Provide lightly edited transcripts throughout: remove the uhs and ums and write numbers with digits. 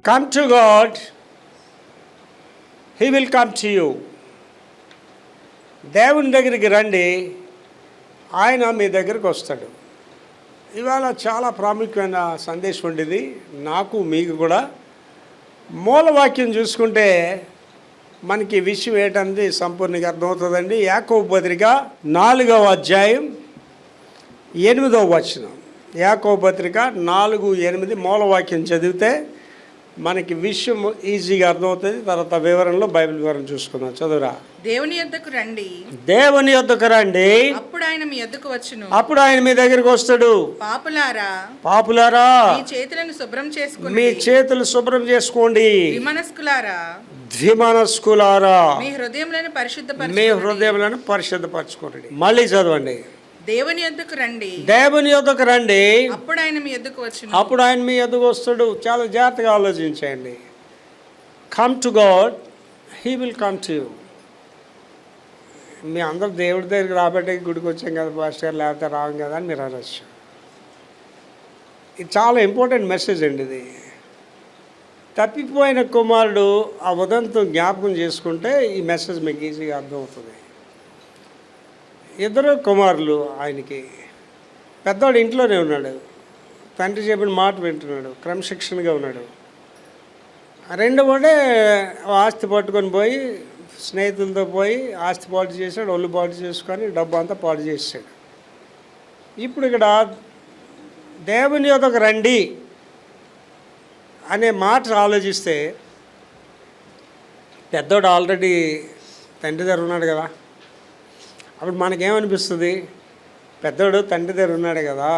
Come to God, He will come to you. దేవుని దగ్గరికి రండి, ఆయన మీ దగ్గరికి వస్తాడు. ఇవాళ చాలా ప్రాముఖ్యమైన సందేశం ఉండేది నాకు మీకు కూడా. మూలవాక్యం చూసుకుంటే మనకి విషయం ఏంటన్నది సంపూర్ణంగా అర్థమవుతుందండి. యాకోబు పత్రిక 4వ అధ్యాయం 8వ వచనం. యాకోబు పత్రిక 4:8 మూలవాక్యం చదివితే మనకి విషయం ఈజీగా అర్థమవుతుంది. తర్వాత వివరణలో బైబిల్ వివరణ చూసుకుందాం. చదువురా. దేవుని యొద్దకు రండి, దేవుని యొద్దకు రండి, అప్పుడు ఆయన మీ యొద్దకు వచ్చును. అప్పుడు ఆయన మీ దగ్గరికి వస్తాడు. పాపులారా మీ చేతులను శుభ్రం చేసుకోండి, మీ చేతులు శుభ్రం చేసుకోండి. ద్విమనస్కులారా మీ హృదయములను పరిశుద్ధపరచుకోండి. మళ్ళీ చదవండి. దేవుని యొద్దకు రండి, దేవుని యొద్దకు రండి, అప్పుడు ఆయన మీ యొద్దకు వచ్చును. అప్పుడు ఆయన మీ యొద్దకు వస్తాడు. చాలా జాగ్రత్తగా ఆలోచించండి. Come to God, he will come to you. మీ అందరూ దేవుడి దగ్గరికి రాబట్టే గుడికి వచ్చాం కదా పాస్టర్ గారు, లేకపోతే రావం కదా అని మీరు అనొచ్చు. ఇది చాలా ఇంపార్టెంట్ మెసేజ్ అండి. ఇది తప్పిపోయిన కుమారుడు ఆ ఉదంతో జ్ఞాపకం చేసుకుంటే ఈ మెసేజ్ మీకు ఈజీగా అర్థమవుతుంది. ఇద్దరు కుమారులు ఆయనకి. పెద్దవాడు ఇంట్లోనే ఉన్నాడు, తండ్రి చెప్పిన మాట వింటున్నాడు, క్రమశిక్షణగా ఉన్నాడు. రెండోవాడే ఆస్తి పట్టుకొని పోయి స్నేహితులతో పోయి ఆస్తి పాటు చేశాడు, ఒళ్ళు పాటు చేసుకొని డబ్బు అంతా పాటు చేసాడు. ఇప్పుడు ఇక్కడ దేవుని యొద్దకు రండి అనే మాట ఆలోచిస్తే పెద్దోడు ఆల్రెడీ తండ్రి దగ్గర ఉన్నాడు కదా. అప్పుడు మనకేమనిపిస్తుంది? పెద్దోడు తండ్రి దగ్గర ఉన్నాడు కదా,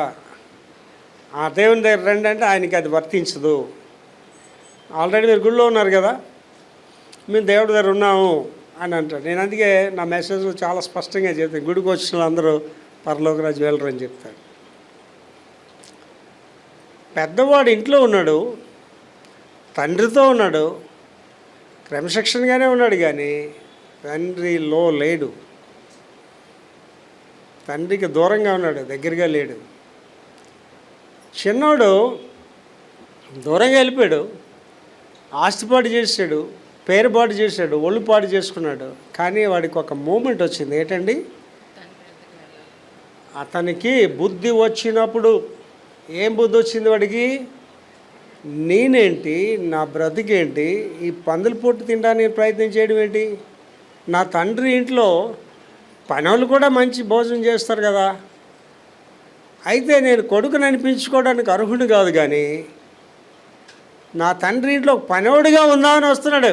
ఆ దేవుని దగ్గర రండి అంటే ఆయనకి అది వర్తించదు. ఆల్రెడీ మీరు గుడిలో ఉన్నారు కదా, మేము దేవుడి దగ్గర ఉన్నాము అని అంటాడు. నేను అందుకే నా మెసేజ్ చాలా స్పష్టంగా చెప్తాను, గుడికి వచ్చిన అందరూ పరలోక రాజు వెళ్ళరు అని చెప్తాడు. పెద్దవాడు ఇంట్లో ఉన్నాడు, తండ్రితో ఉన్నాడు, క్రమశిక్షణగానే ఉన్నాడు, కానీ తండ్రిలో లేడు. తండ్రికి దూరంగా ఉన్నాడు, దగ్గరగా లేడు. చిన్నోడు దూరంగా వెళ్ళిపోయాడు, ఆస్తిపాటు చేశాడు, పేరుపాటు చేశాడు, ఒళ్ళుపాటు చేసుకున్నాడు. కానీ వాడికి ఒక మూమెంట్ వచ్చింది. ఏంటండి? అతనికి బుద్ధి వచ్చినప్పుడు ఏం బుద్ధి వచ్చింది వాడికి? నేనేంటి, నా బ్రతికేంటి, ఈ పందుల పొట్టు తినడానికి ప్రయత్నం చేయడం ఏంటి? నా తండ్రి ఇంట్లో పనులు కూడా మంచి భోజనం చేస్తారు కదా, అయితే నేను కొడుకుని అనిపించుకోవడానికి అర్హుడు కాదు, కానీ నా తండ్రి ఇంట్లో పనోడిగా ఉందామని వస్తున్నాడు,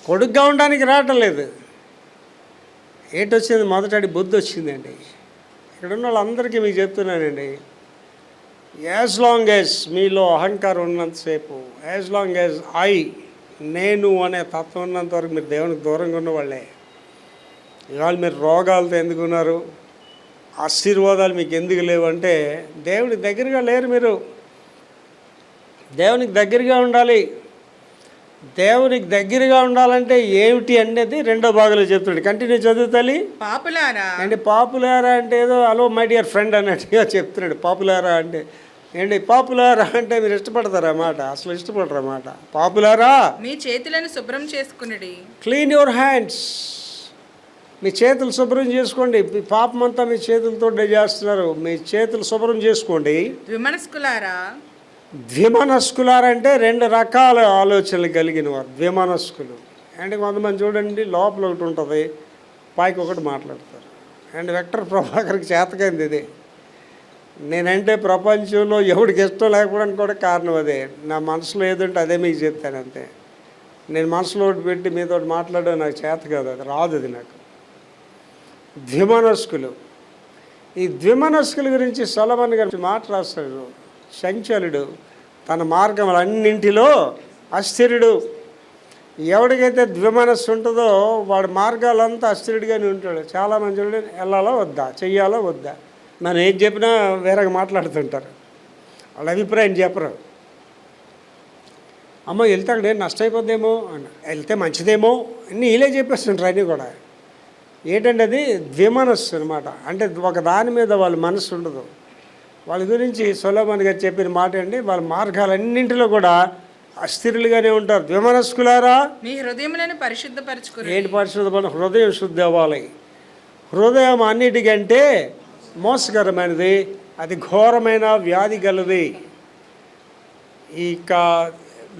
కొడుకుగా ఉండడానికి రావటం లేదు. ఏంటొచ్చింది? మొదటి బుద్ధి వచ్చిందండి. ఇక్కడ ఉన్న వాళ్ళందరికీ మీకు చెప్తున్నానండి, యాజ్ లాంగ్ యాజ్ మీలో అహంకారం ఉన్నంతసేపు, యాజ్ లాంగ్ యాజ్ నేను అనే తత్వం ఉన్నంత వరకు మీరు దేవునికి దూరంగా ఉన్నవాళ్ళే. ఇవాళ మీరు రోగాలతో ఎందుకున్నారు, ఆశీర్వాదాలు మీకు ఎందుకు లేవు అంటే దేవునికి దగ్గరగా లేరు. మీరు దేవునికి దగ్గరగా ఉండాలి. దేవునికి దగ్గరగా ఉండాలంటే ఏమిటి అనేది రెండో భాగంలో చెప్తున్నాడు. కంటిన్యూ చదువుతాలి. పాపులారా అంటే ఏదో హలో మై డియర్ ఫ్రెండ్ అన్నట్టుగా చెప్తున్నాడు. పాపులారా అంటే ఏంటి? పాపులారా అంటే మీరు ఇష్టపడతారా మాట? అసలు ఇష్టపడరా మాట? పాపులారా మీ చేతులను శుభ్రం చేసుకునండి, క్లీన్ యువర్ హ్యాండ్స్. మీ చేతులు శుభ్రం చేసుకోండి. పాపం అంతా మీ చేతులతో చేస్తున్నారు, మీ చేతులు శుభ్రం చేసుకోండి. ద్విమనస్కులారా అంటే రెండు రకాల ఆలోచనలు కలిగిన వారు ద్విమనస్కులు. అంటే కొంతమంది చూడండి, లోపల ఒకటి ఉంటుంది, పైకి ఒకటి మాట్లాడతారు. అండ్ వెక్టర్ ప్రభాకర్కి చేతకైంది ఇది. నేనంటే ప్రపంచంలో ఎవరికి ఇష్టం లేకపోవడానికి కూడా కారణం అదే. నా మనసులో ఏదంటే అదే మీకు చెప్తాను అంతే. నేను మనసులో ఒకటి పెట్టి మీతో మాట్లాడడం నాకు చేత కాదు, అది రాదు, అది నాకు. ద్విమనస్కులు. ఈ ద్విమనస్కుల గురించి సొలొమోను గారు మాట రాస్తాడు. సంచలుడు, తన మార్గములన్నింటిలో అస్థిరుడు. ఎవడికైతే ద్విమనస్సు ఉంటుందో వాడి మార్గాలంతా అస్థిరుడిగానే ఉంటాడు. చాలామంది చూడండి, వెళ్ళాలో వద్దా, చెయ్యాలో వద్దా, మనం ఏం చెప్పినా వేరేగా మాట్లాడుతుంటారు, వాళ్ళ అభిప్రాయం చెప్పరు. అమ్మ వెళ్తే అక్కడ ఏం నష్టమైపోద్దేమో అని, వెళ్తే మంచిదేమో అన్నీ వీళ్ళే చెప్పేస్తుంటారు. అన్నీ కూడా ఏంటంటే అది ద్విమనస్సు అనమాట. అంటే ఒక దాని మీద వాళ్ళ మనస్సు ఉండదు. వాళ్ళ గురించి సొలొమోను గారు చెప్పిన మాట అండి, వాళ్ళ మార్గాలన్నింటిలో కూడా అస్థిరులుగానే ఉంటారు. ద్విమనస్కులారా మీ హృదయములను పరిశుద్ధపరచుకుని ఏంటి పరిశుద్ధమైన హృదయం శుద్ధి అవ్వాలి. హృదయం అన్నిటికంటే మోసకరమైనది, అది ఘోరమైన వ్యాధి గలది. ఇక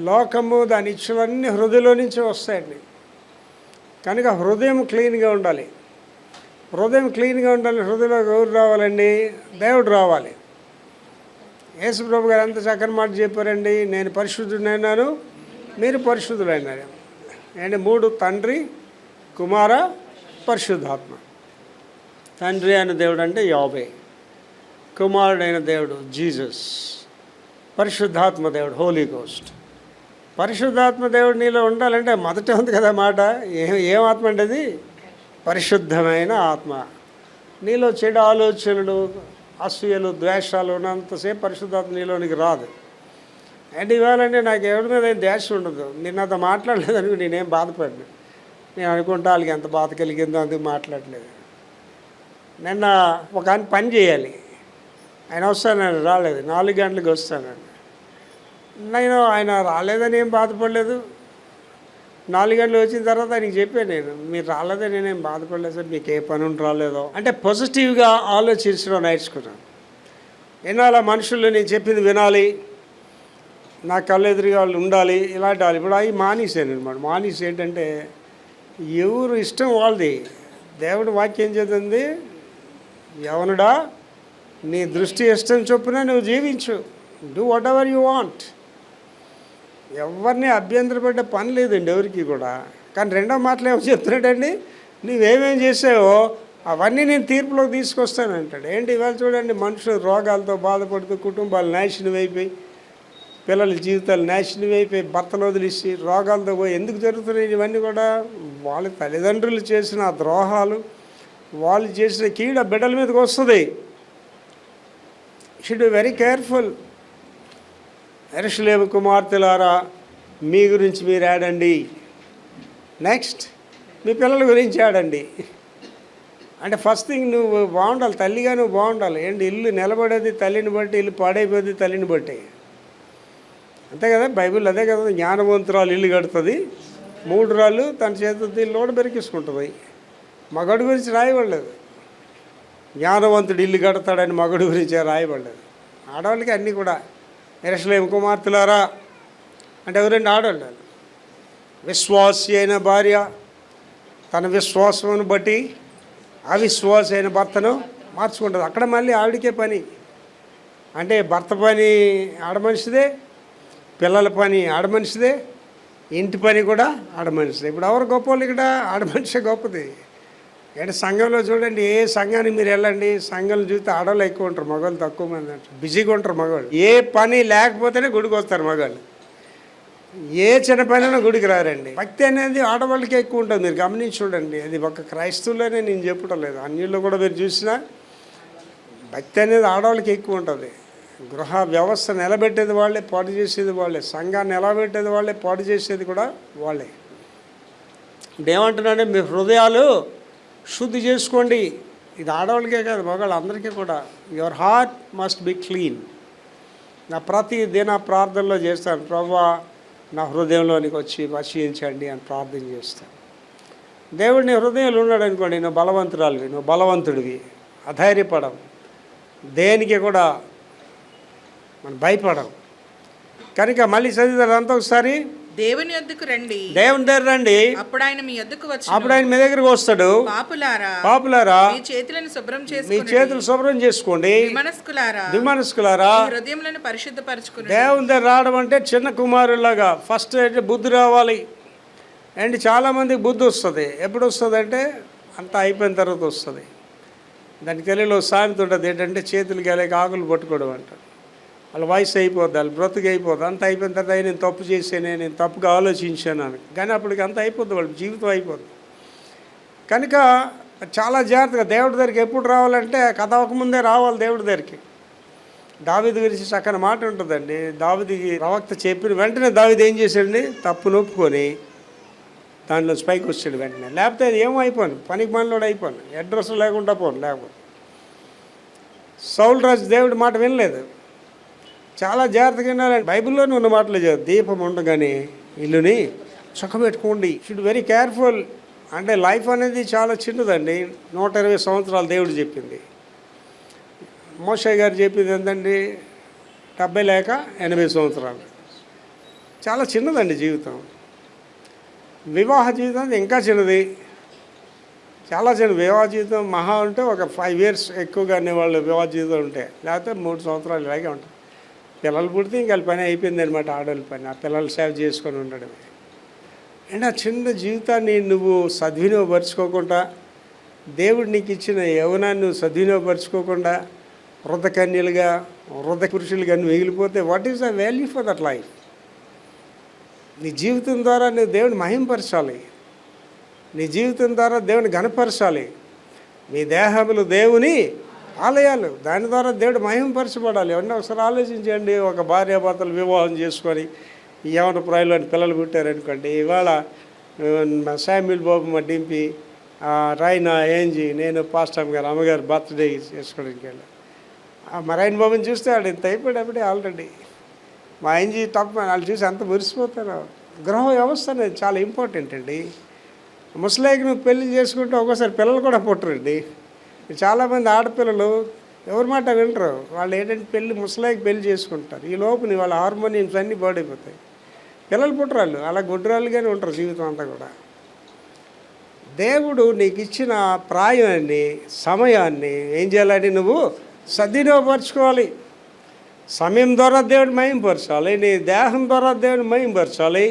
లోకము దాని ఇచ్చులన్నీ హృదయంలో నుంచి వస్తాయండి. కనుక హృదయం క్లీన్గా ఉండాలి. హృదయం క్లీన్గా ఉండాలి. హృదయంలో ఎవరు రావాలండి? దేవుడు రావాలి. యేసుప్రభు గారు ఎంత చక్కని మాట చెప్పారండి, నేను పరిశుద్ధుడైనాను, మీరు పరిశుద్ధులైనారు. అంటే 3: తండ్రి, కుమార, పరిశుద్ధాత్మ. తండ్రి అయిన దేవుడు అంటే యావే, కుమారుడైన దేవుడు జీసస్, పరిశుద్ధాత్మ దేవుడు హోలీ గోస్ట్. పరిశుద్ధాత్మ దేవుడు నీలో ఉండాలంటే మొదట ఉంది కదా మాట, ఏం ఆత్మ అంటే అది? పరిశుద్ధమైన ఆత్మ. నీలో చెడు ఆలోచనలు, అసూయలు, ద్వేషాలు ఉన్నంతసేపు పరిశుద్ధాత్మ నీలోనికి రాదు. అంటే ఇవాళంటే నాకు ఎవరి మీద ఏం ద్వేషం ఉండదు. నేను నాతో మాట్లాడలేదనుకో నేనేం బాధపడ్డాను. నేను అనుకుంటా వాళ్ళకి ఎంత బాధ కలిగిందో అందుకు మాట్లాడలేదు. నిన్న ఒక ఆయన పని చేయాలి, ఆయన వస్తానని రాలేదు. 4 గంటలకు వస్తానండి. నేను ఆయన రాలేదని ఏం బాధపడలేదు. 4 గంటలు వచ్చిన తర్వాత ఆయనకి చెప్పాను, నేను మీరు రాలేదని నేనేం బాధపడలేదు సార్, మీకు ఏ పని ఉండి రాలేదో అంటే పాజిటివ్గా ఆలోచించడం నేర్చుకున్నాను. వినాలా మనుషులు, నేను చెప్పింది వినాలి, నా కళ్ళు ఎదురుగా వాళ్ళు ఉండాలి, ఇలాంటి వాళ్ళు. ఇప్పుడు అవి మానేసాను అనమాట. మానేసి ఏంటంటే ఎవరు ఇష్టం వాళ్ళది. దేవుడు వాక్యం చెప్తుంది, యవనుడా నీ దృష్టి ఇష్టం చొప్పున నువ్వు జీవించు, do what ever you want. ఎవరిని అభ్యంతరపడ్డ పని లేదండి ఎవరికి కూడా. కానీ రెండో మాటలు ఏమో చెప్తున్నాడండి, నువ్వేమేం చేసావో అవన్నీ నేను తీర్పులోకి తీసుకొస్తానంటాడు. ఏంటి ఇవాళ చూడండి, మనుషులు రోగాలతో బాధపడుతూ, కుటుంబాలు నాశనం అయిపోయి, పిల్లల జీవితాలు నాశనం అయిపోయి, భర్తలు వదిలేసి రోగాలతో పోయి ఎందుకు జరుగుతున్నాయి ఇవన్నీ కూడా? వాళ్ళ తల్లిదండ్రులు చేసిన ఆ ద్రోహాలు, వాళ్ళు చేసిన కీడ బిడ్డల మీదకి వస్తుంది. Should be very careful. యెరూషలేము కుమార్తెలారా మీ గురించి మీరు ఆడండి. నెక్స్ట్ మీ పిల్లల గురించి ఆడండి. అంటే ఫస్ట్ థింగ్ నువ్వు బాగుండాలి, తల్లిగా నువ్వు బాగుండాలి. ఏంటి ఇల్లు నిలబడేది తల్లిని బట్టి, ఇల్లు పాడైపోయేది తల్లిని బట్టి. అంతే కదా, బైబిల్ అదే కదా. జ్ఞానవంతురాలు ఇల్లు కడుతుంది, 3 రాళ్ళు తన చేతులతో లోడ బెరికేసుకుంటుంది. మగడు గురించి రాయబడలేదు. జ్ఞానవంతుడు ఇల్లు కడతాడని మగడు గురించి రాయబడలేదు. ఆడవాళ్ళకి అన్నీ కూడా యెరూషలేము కుమార్తెలారా అంటే ఎవరండి? ఆడవాళ్ళు. విశ్వాసి అయిన భార్య తన విశ్వాసమును బట్టి అవిశ్వాస అయిన భర్తను మార్చుకుంటుంది. అక్కడ మళ్ళీ ఆవిడకే పని. అంటే భర్త పని ఆడమనిషిదే, పిల్లల పని ఆడమనిషిదే, ఇంటి పని కూడా ఆడమనిషిదే. ఇప్పుడు ఎవరు గొప్ప వాళ్ళు? ఇక్కడ ఆడమనిషే గొప్పది. అంటే సంఘంలో చూడండి, ఏ సంఘానికి మీరు వెళ్ళండి, సంఘంలో చూస్తే ఆడవాళ్ళు ఎక్కువ ఉంటారు, మగవాళ్ళు తక్కువ మంది అంటారు. బిజీగా ఉంటారు మగవాళ్ళు. ఏ పని లేకపోతేనే గుడికి వస్తారు మగవాళ్ళు. ఏ చిన్న పనైనా గుడికి రారండి. భక్తి అనేది ఆడవాళ్ళకి ఎక్కువ ఉంటుంది. మీరు గమనించి చూడండి. అది ఒక క్రైస్తవులోనే నేను చెప్పడం లేదు, అన్నిళ్ళు కూడా మీరు చూసినా భక్తి అనేది ఆడవాళ్ళకి ఎక్కువ ఉంటుంది. గృహ వ్యవస్థ నిలబెట్టేది వాళ్ళే, పాడు చేసేది వాళ్ళే. సంఘాన్ని నిలబెట్టేది వాళ్ళే, పాడు చేసేది కూడా వాళ్ళే. ఏమంటున్నాడే, మీ హృదయాలు శుద్ధి చేసుకోండి. ఇది ఆడవాళ్ళకే కాదు, మగవాళ్ళు అందరికీ కూడా. Your heart must be clean. నా ప్రతి దిన ప్రార్థనలో చేస్తాను, ప్రభువా నా హృదయంలోనికి వచ్చి వశీయించండి అని ప్రార్థన చేస్తాను. దేవుడు నీ హృదయంలో ఉన్నాడు అనుకోండి, నువ్వు బలవంతురాలివి, నువ్వు బలవంతుడివి. అధైర్యపడవు, దేనికి కూడా మనం భయపడవు. కనుక మళ్ళీ చదివితే అంతా ఒకసారి దేవుని యొద్దకు రండి, దేవుని దగ్గర రండి, అప్పుడు ఆయన మీ యొద్దకు వచ్చి అప్పుడు ఆయన మీ దగ్గరకు వస్తాడు. పాపులారా మీ చేతులను శుభ్రం మీ చేసుకుని చేతులు శుభ్రం చేసుకోండి. విమనస్కులారా హృదయములను పరిశుద్ధపరచుకుని. దేవుని దగ్గర రావడం అంటే చిన్న కుమారులాగా ఫస్ట్ అయితే బుద్ధి రావాలి. అండ్ చాలామందికి బుద్ధి వస్తుంది. ఎప్పుడు వస్తుంది అంటే అంతా అయిపోయిన తర్వాత వస్తుంది. దానికి తెలుగులో సామెత ఉంటుంది ఏంటంటే, చేతులు గెలక ఆకులు పట్టుకోవడం అంటారు. వాళ్ళ వయసు అయిపోద్ది, వాళ్ళ బ్రతుకు అయిపోద్ది. అంత అయిపోయిన తర్వాత నేను తప్పు చేసానే, నేను తప్పుగా ఆలోచించాను అని. కానీ అప్పటికి అంత అయిపోద్ది, వాళ్ళ జీవితం అయిపోద్ది. కనుక చాలా జాగ్రత్తగా దేవుడి దగ్గరికి ఎప్పుడు రావాలంటే కథ అవ్వకముందే రావాలి దేవుడి దగ్గరికి. దావీదు గురించి చక్కని మాట ఉంటుందండి. దావీదుకి ప్రవక్త చెప్పిన వెంటనే దావీదు ఏం చేశాడండి, తప్పును ఒప్పుకొని దాంట్లో పైకి వచ్చాడు వెంటనే. లేకపోతే అది ఏమో అయిపోను, పనికి మనలోడు అయిపోను, అడ్రస్ లేకుండా పోను. లేకపోతే సౌలు రాజు దేవుడి మాట వినలేదు. చాలా జాగ్రత్తగా వినాలండి. బైబిల్లోనే ఉన్న మాటలు దీపం ఉండగానే ఇల్లుని చక్కబెట్టుకోండి. Should very careful. అంటే లైఫ్ అనేది చాలా చిన్నదండి. 120 సంవత్సరాలు దేవుడు చెప్పింది. మోషే గారు చెప్పింది ఏంటండి, 70 లేక 80 సంవత్సరాలు. చాలా చిన్నదండి జీవితం. వివాహ జీవితం ఇంకా చిన్నది, చాలా చిన్న. వివాహ జీవితం మహా ఉంటే ఒక 5 years ఎక్కువగా అనేవాళ్ళు వివాహ జీవితం ఉంటే, లేకపోతే 3 సంవత్సరాలు ఇలాగే ఉంటాయి. పిల్లలు పుడితే ఇంకా పని అయిపోయింది అనమాట. ఆడవాళ్ళ పని ఆ పిల్లలు సేవ్ చేసుకొని ఉండడమే. అండ్ ఆ చిన్న జీవితాన్ని నువ్వు సద్వినియోగపరుచుకోకుండా, దేవుడు నీకు ఇచ్చిన యవ్వనాన్ని నువ్వు సద్వినియోగపరుచుకోకుండా వృద్ధ కన్యలుగా వృద్ధ పురుషులుగా నువ్వు మిగిలిపోతే what is the value for that life? నీ జీవితం ద్వారా నువ్వు దేవుని మహింపరచాలి. నీ జీవితం ద్వారా దేవుని ఘనపరచాలి. మీ దేహములు దేవుని ఆలయాలు, దాని ద్వారా దేవుడు మహింపరచబడాలి. అవన్నీ ఒకసారి ఆలోచించండి. ఒక భార్యాభర్తలు వివాహం చేసుకొని యవన ప్రాయంలో పిల్లలు పుట్టారనుకోండి, ఇవాళ శామ్యుల్ బాబు మా డింపి, రాయినా ఏంజీ, నేను పాస్టర్ గారు అమ్మగారు బర్త్డే చేసుకోవడానికి వెళ్ళాను. మా రాయన్ బాబుని చూస్తే వాడు ఇంత అయిపోయాడు అప్పుడే ఆల్రెడీ. మా ఏంజీ టాప్ వాళ్ళు చూసి అంత మురిసిపోతారు. గృహ వ్యవస్థ అనేది చాలా ఇంపార్టెంట్ అండి. ముసలాయికి నువ్వు పెళ్లి చేసుకుంటే ఒక్కోసారి పిల్లలు కూడా పుట్టరండి. చాలామంది ఆడపిల్లలు ఎవరి మాట వింటారు. వాళ్ళు ఏంటంటే ముసలాయికి పెళ్లి చేసుకుంటారు. ఈ లోపుని వాళ్ళ హార్మోనియమ్స్ అన్నీ బాడైపోతాయి. పిల్లలు పుట్టరాళ్ళు అలా గుడ్రాళ్ళుగానే ఉంటారు జీవితం అంతా కూడా. దేవుడు నీకు ఇచ్చిన ప్రాయాన్ని, సమయాన్ని ఏం చేయాలని నువ్వు సద్వినియోగపరచుకోవాలి. సమయం ద్వారా దేవుడిని మహింపరచాలి. నీ దేహం ద్వారా దేవుడిని మహింపరచాలి.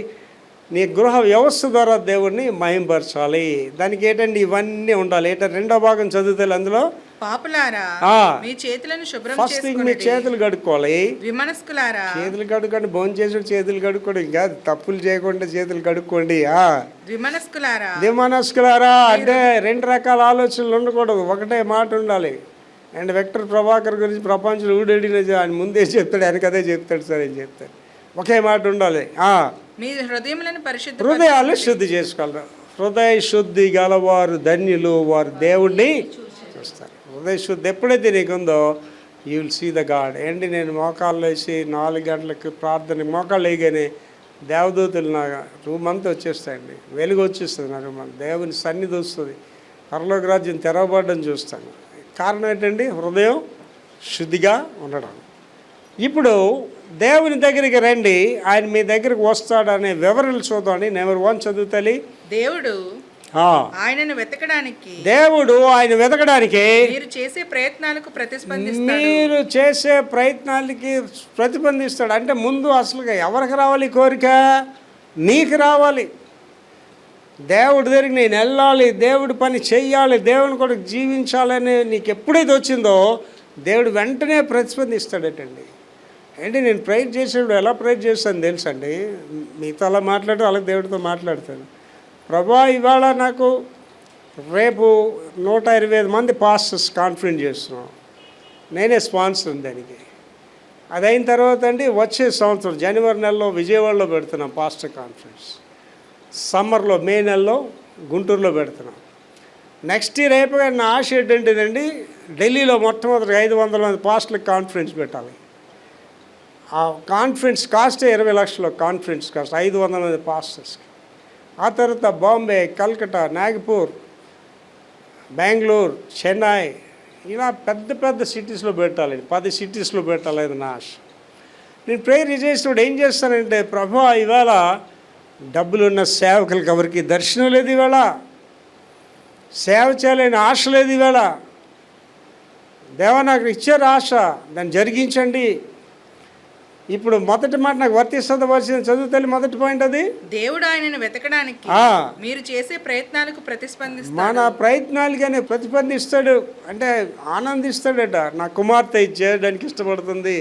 నీ గృహ వ్యవస్థ ద్వారా దేవుడిని మహింపరచాలి. దానికి ఏంటండి ఇవన్నీ ఉండాలి. ఏంటంటే 2వ భాగం చదివితే అందులో పాపులారా మీ చేతులను శుభ్రం ఫస్ట్ థింగ్ మీ చేతులు కడుక్కోవాలి. విమనస్కులారా చేతులు కడుక్కోండి. భోజనం చేసి చేతులు కడుక్కోండి. ఇంకా తప్పులు చేయకుండా చేతులు కడుక్కోండి. విమనస్కులారా అంటే 2 రకాల ఆలోచనలు ఉండకూడదు, ఒకటే మాట ఉండాలి. అండ్ విక్టర్ ప్రభాకర్ గురించి ప్రపంచంలో ఊడడిన ఆయన ముందే చెప్తాడు, వెనకదే చెప్తాడు సార్ అని చెప్తాడు. ఒకే మాట ఉండాలి. మీ హృదయాలు శుద్ధి చేసుకోవాలి. హృదయ శుద్ధి గలవారు ధన్యులు, వారు దేవుణ్ణి చూస్తారు. హృదయ శుద్ధి ఎప్పుడైతే నీకుందో you will see the God. ఏంటి నేను మోకాళ్ళు వేసి 4 గంటలకు ప్రార్థన మోకాళ్ళు వేయగానే దేవదూతలు నా రూమ్ అంతా వచ్చేస్తాయండి. వెలుగు వచ్చేస్తుంది నా రూమ్ అంతా. దేవుని సన్నిధి వస్తుంది. పరలోక రాజ్యం తెరవబడడం చూస్తాను. కారణం ఏంటండి? హృదయం శుద్ధిగా ఉండడం. ఇప్పుడు దేవుని దగ్గరికి రండి, ఆయన మీ దగ్గరికి వస్తాడనే వివరణలు చూద్దాండి. నెంబర్ 1 చదువుతాలి. దేవుడు ఆయనను వెతకడానికి మీరు చేసే ప్రతిస్పందిస్తాడు. అంటే ముందు అసలుగా ఎవరికి రావాలి కోరిక? నీకు రావాలి. దేవుడి దగ్గరికి నేను వెళ్ళాలి, దేవుడి పని చెయ్యాలి, దేవుని కూడా జీవించాలని నీకు ఎప్పుడైతే వచ్చిందో దేవుడు వెంటనే ప్రతిస్పందిస్తాడటండి. అంటే నేను ప్రేయర్ చేసేప్పుడు ఎలా ప్రేయర్ చేస్తాను తెలుసండి. మీతో అలా మాట్లాడుతూ అలాగే దేవుడితో మాట్లాడతాను. ప్రభా ఇవాళ నాకు రేపు 125 మంది పాస్టర్స్ కాన్ఫరెన్స్ చేస్తున్నాం, నేనే స్పాన్సర్ దానికి. అది అయిన తర్వాత అండి వచ్చే సంవత్సరం జనవరి నెలలో విజయవాడలో పెడుతున్నాం పాస్టర్ కాన్ఫరెన్స్. సమ్మర్లో మే నెలలో గుంటూరులో పెడుతున్నాం. నెక్స్ట్ ఇయర్ అయిపోయి నా ఆశ ఏంటంటేనండి ఢిల్లీలో మొట్టమొదటి 500 మంది పాస్టర్లకు కాన్ఫరెన్స్ పెట్టాలి. ఆ కాన్ఫరెన్స్ కాస్ట్ 20 లక్షలు. కాన్ఫరెన్స్ కాస్ట్ 500 మంది పాస్టర్స్కి. ఆ తర్వాత బాంబే, కల్కటా, నాగపూర్, బెంగళూరు, చెన్నై, ఇలా పెద్ద పెద్ద సిటీస్లో పెట్టాలి. 10 సిటీస్లో పెట్టాలి. అది నా ఆశ. నేను ప్రేయర్ చేసినప్పుడు ఏం చేస్తానంటే, ప్రభా ఇవాళ డబ్బులున్న సేవకులకి ఎవరికి దర్శనం లేదు, ఇవాళ సేవ చేయాలని ఆశ లేదు, ఇవాళ దేవా నాకు ఇచ్చారు ఆశ, దాన్ని జరిగించండి. ఇప్పుడు మొదటి మాట నాకు వర్తిస్తుంది. వచ్చిన చదువుతాలి మొదటి పాయింట్. అది దేవుడు ఆయనను వెతకడానికి మీరు చేసే ప్రయత్నాలకు ప్రతిస్పందిస్తాడు. మన ప్రయత్నాలుగానే ప్రతిస్పందిస్తాడు. అంటే ఆనందిస్తాడట. నా కుమార్తె చేయడానికి ఇష్టపడుతుంది,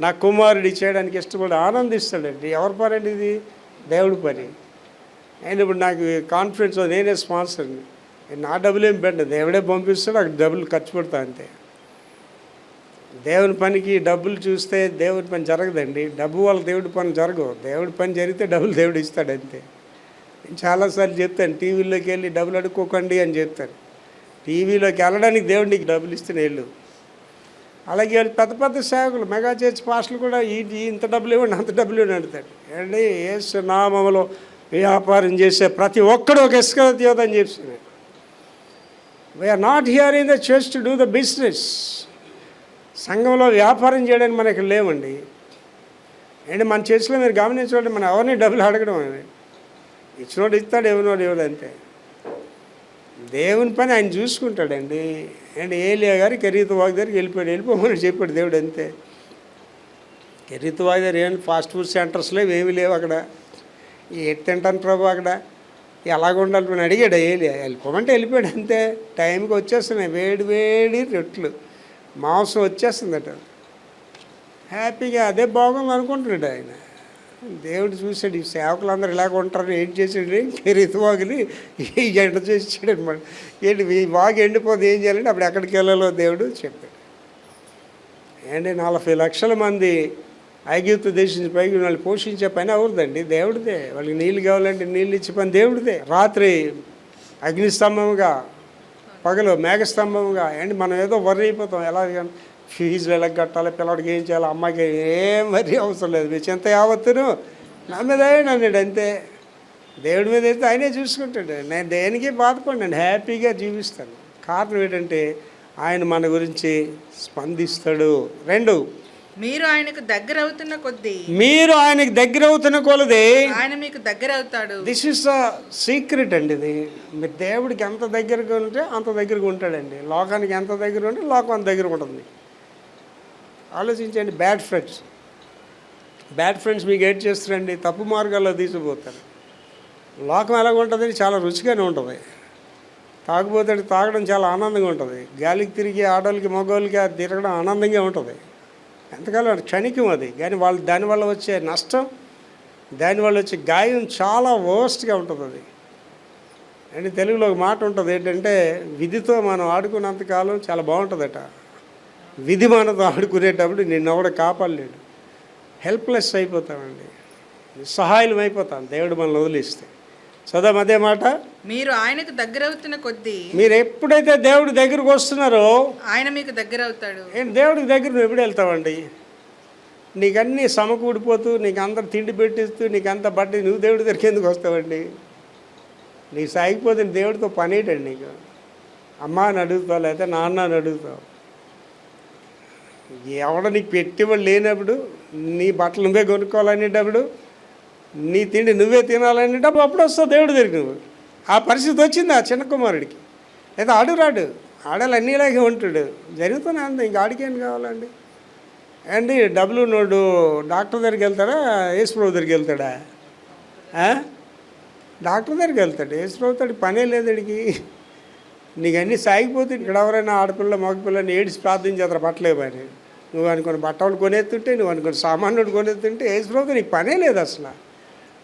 నా కుమారుడు చేయడానికి ఇష్టపడి ఆనందిస్తాడండి. ఎవరి పని అండి ఇది? దేవుడి పని. నేను ఇప్పుడు నాకు కాన్ఫరెన్స్ నేనే స్పాన్సర్ని. నా డబ్బులు ఏం పెట్టండి, దేవుడే పంపిస్తాడు. అక్కడ డబ్బులు ఖర్చు పెడతా అంతే. దేవుని పనికి డబ్బులు చూస్తే దేవుడి పని జరగదండి. డబ్బు వల్ల దేవుడి పని జరగవు. దేవుడి పని జరిగితే డబ్బులు దేవుడు ఇస్తాడు అంతే. నేను చాలాసార్లు చెప్తాను, టీవీలోకి వెళ్ళి డబ్బులు అడుక్కోకండి అని చెప్తాను. టీవీలోకి వెళ్ళడానికి దేవుడు నీకు డబ్బులు ఇస్తే వెళ్ళు. అలాగే వాళ్ళు పెద్ద పెద్ద సేవకులు మెగా చర్చ్ పాస్టర్లు కూడా ఇంత డబ్బులు ఇవ్వండి అంత డబ్బులు ఇవ్వండి అడుగుతాడు. అండి యేసు నామములో వ్యాపారం చేసే ప్రతి ఒక్కడు ఒక ఇస్కరియోతు అని చెప్పి, we are not here in the church to do the business. సంఘంలో వ్యాపారం చేయడానికి మనకి లేవండి. అండ్ మన చర్చిలో మీరు గమనించండి, మనం ఎవరిని డబ్బులు అడగడం అని, ఇచ్చినోడు ఇస్తాడు, ఎవరినోడు ఇవ్వడు అంతే. దేవుని పని ఆయన చూసుకుంటాడండి. అండ్ ఏలియా గారు కెరీతు వాగు దగ్గరికి వెళ్ళిపోమని చెప్పాడు దేవుడు అంతే. కెరీతు వాగు దగ్గర ఏంటి ఫాస్ట్ ఫుడ్ సెంటర్స్లో ఏమీ లేవు అక్కడ. ఏది తింటాను ప్రభు అక్కడ, ఎలాగ ఉండాలి అని అడిగాడు ఏలియా. వెళ్ళిపోమంటే వెళ్ళిపోయాడు అంతే. టైంకి వచ్చేస్తున్నాయి వేడి వేడి రొట్టెలు, మాంసం వచ్చేస్తుందట. హ్యాపీగా అదే బాగుంది అనుకుంటున్నాడు ఆయన. దేవుడు చూశాడు ఈ సేవకులందరూ ఇలాగ ఉంటారు, ఏం చేసాడు కెరీతు వాగుని ఎండ చేసాడు అనమాట. ఏంటి ఈ వాగు ఎండిపోతే ఏం చేయాలంటే అప్పుడు ఎక్కడికి వెళ్ళాలో దేవుడు చెప్పాడు. ఏంటి 40 లక్షల మంది ఐగుప్తు దేశం నుంచి పైకి వాళ్ళు పోషించే పని ఎవరిదండి? దేవుడిదే. వాళ్ళకి నీళ్ళు కావాలంటే నీళ్ళు ఇచ్చే పని దేవుడిదే. రాత్రి అగ్నిస్తంభముగా, పగలు మేఘస్తంభముగా. ఏంటి మనం ఏదో వర్రీ అయిపోతాం, ఎలాగ ఫీజులు ఎలా కట్టాలి, పిల్లడికి ఏం చేయాలి, అమ్మాయికి ఏం మరీ అవసరం లేదు, మీ చింత యావత్తును నా మీద అన్నాడు అంతే. దేవుడి మీద అయితే ఆయనే చూసుకుంటాడు. నేను దేనికి బాధపడినాను, హ్యాపీగా జీవిస్తాను. కారణం ఏంటంటే ఆయన మన గురించి స్పందిస్తాడు. 2, మీరు ఆయనకు దగ్గర అవుతున్న కొద్దీ, మీరు ఆయనకి దగ్గర అవుతున్న కొలది ఆయన మీకు దగ్గర అవుతాడు. దిస్ ఇస్ ద సీక్రెట్ అండి. ఇది మీరు దేవుడికి ఎంత దగ్గరగా ఉంటే అంత దగ్గరగా ఉంటాడండి. లోకానికి ఎంత దగ్గర ఉంటే లోకం అంత దగ్గర ఉంటుంది. ఆలోచించండి. బ్యాడ్ ఫ్రెండ్స్ మీకు ఏడ్ చేస్తారండి, తప్పు మార్గాల్లో తీసుకుపోతారు. లోకం ఎలాగ ఉంటుందని చాలా రుచిగానే ఉంటుంది. తాగుబోతాడు తాగడం చాలా ఆనందంగా ఉంటుంది. గాలికి తిరిగి ఆడవాళ్ళకి మగవాళ్ళకి అది తిరగడం ఆనందంగా ఉంటుంది. ఎంతకాలం క్షణికం అది. కానీ వాళ్ళు దానివల్ల వచ్చే నష్టం, దానివల్ల వచ్చే గాయం చాలా వర్స్ట్గా ఉంటుంది అది. అండ్ తెలుగులో ఒక మాట ఉంటుంది ఏంటంటే, విధితో మనం ఆడుకున్నంతకాలం చాలా బాగుంటుందట. విధి మనతో ఆడుకునేటప్పుడు నిన్నెవడ కాపాడలేడు. హెల్ప్లెస్ అయిపోతామండి, సహాయం అయిపోతాం దేవుడు మనల్ని వదిలిస్తే. చదవం అదే మాట. మీరు ఆయనకు దగ్గర అవుతున్న కొద్దీ, మీరు ఎప్పుడైతే దేవుడి దగ్గరకు వస్తున్నారో ఆయన మీకు దగ్గర అవుతాడు. ఏంటి దేవుడికి దగ్గర నువ్వు ఎప్పుడు వెళ్తావండి? నీకన్నీ సమకూడిపోతూ, నీకు అందరు తిండి పెట్టిస్తూ, నీకు అంత బట్టి నువ్వు దేవుడి దగ్గరికి ఎందుకు వస్తావండి? నీకు సాగిపోతే దేవుడితో పని ఏంటండి? నీకు అమ్మ అని అడుగుతావు, లేకపోతే నాన్న అని అడుగుతావు. ఎవడ నీకు పెట్టేవాళ్ళు లేనప్పుడు, నీ బట్టలు నువ్వే కొనుక్కోవాలనేటప్పుడు, నీ తిండి నువ్వే తినాలనేటప్పుడు అప్పుడు వస్తావు దేవుడి దగ్గరికి నువ్వు. ఆ పరిస్థితి వచ్చింది ఆ చిన్న కుమారుడికి. లేదా ఆడురాడు, ఆడాలి అన్నీలాగే ఉంటాడు. జరుగుతూనే అంత ఇంక ఆడికేం కావాలండి? అండి డబ్బులు నోడు డాక్టర్ దగ్గరికి వెళ్తాడా, యేసుప్రభు దగ్గరికి వెళ్తాడా? డాక్టర్ దగ్గరికి వెళ్తాడు. యేసుప్రభు తోటి పనే లేదు అడిగి. నీకు అన్నీ సాగిపోతే ఇక్కడ ఎవరైనా ఆడపిల్ల మగపిల్లని ఏడిసి ప్రార్థించేస్తారు పట్టలేదు అని. నువ్వు అనుకున్న బట్టలు కొనేస్తుంటే, నువ్వు అనుకున్న సామాన్యుడు కొనేస్తుంటే యేసుప్రభుతో నీకు పనే లేదు అసలు.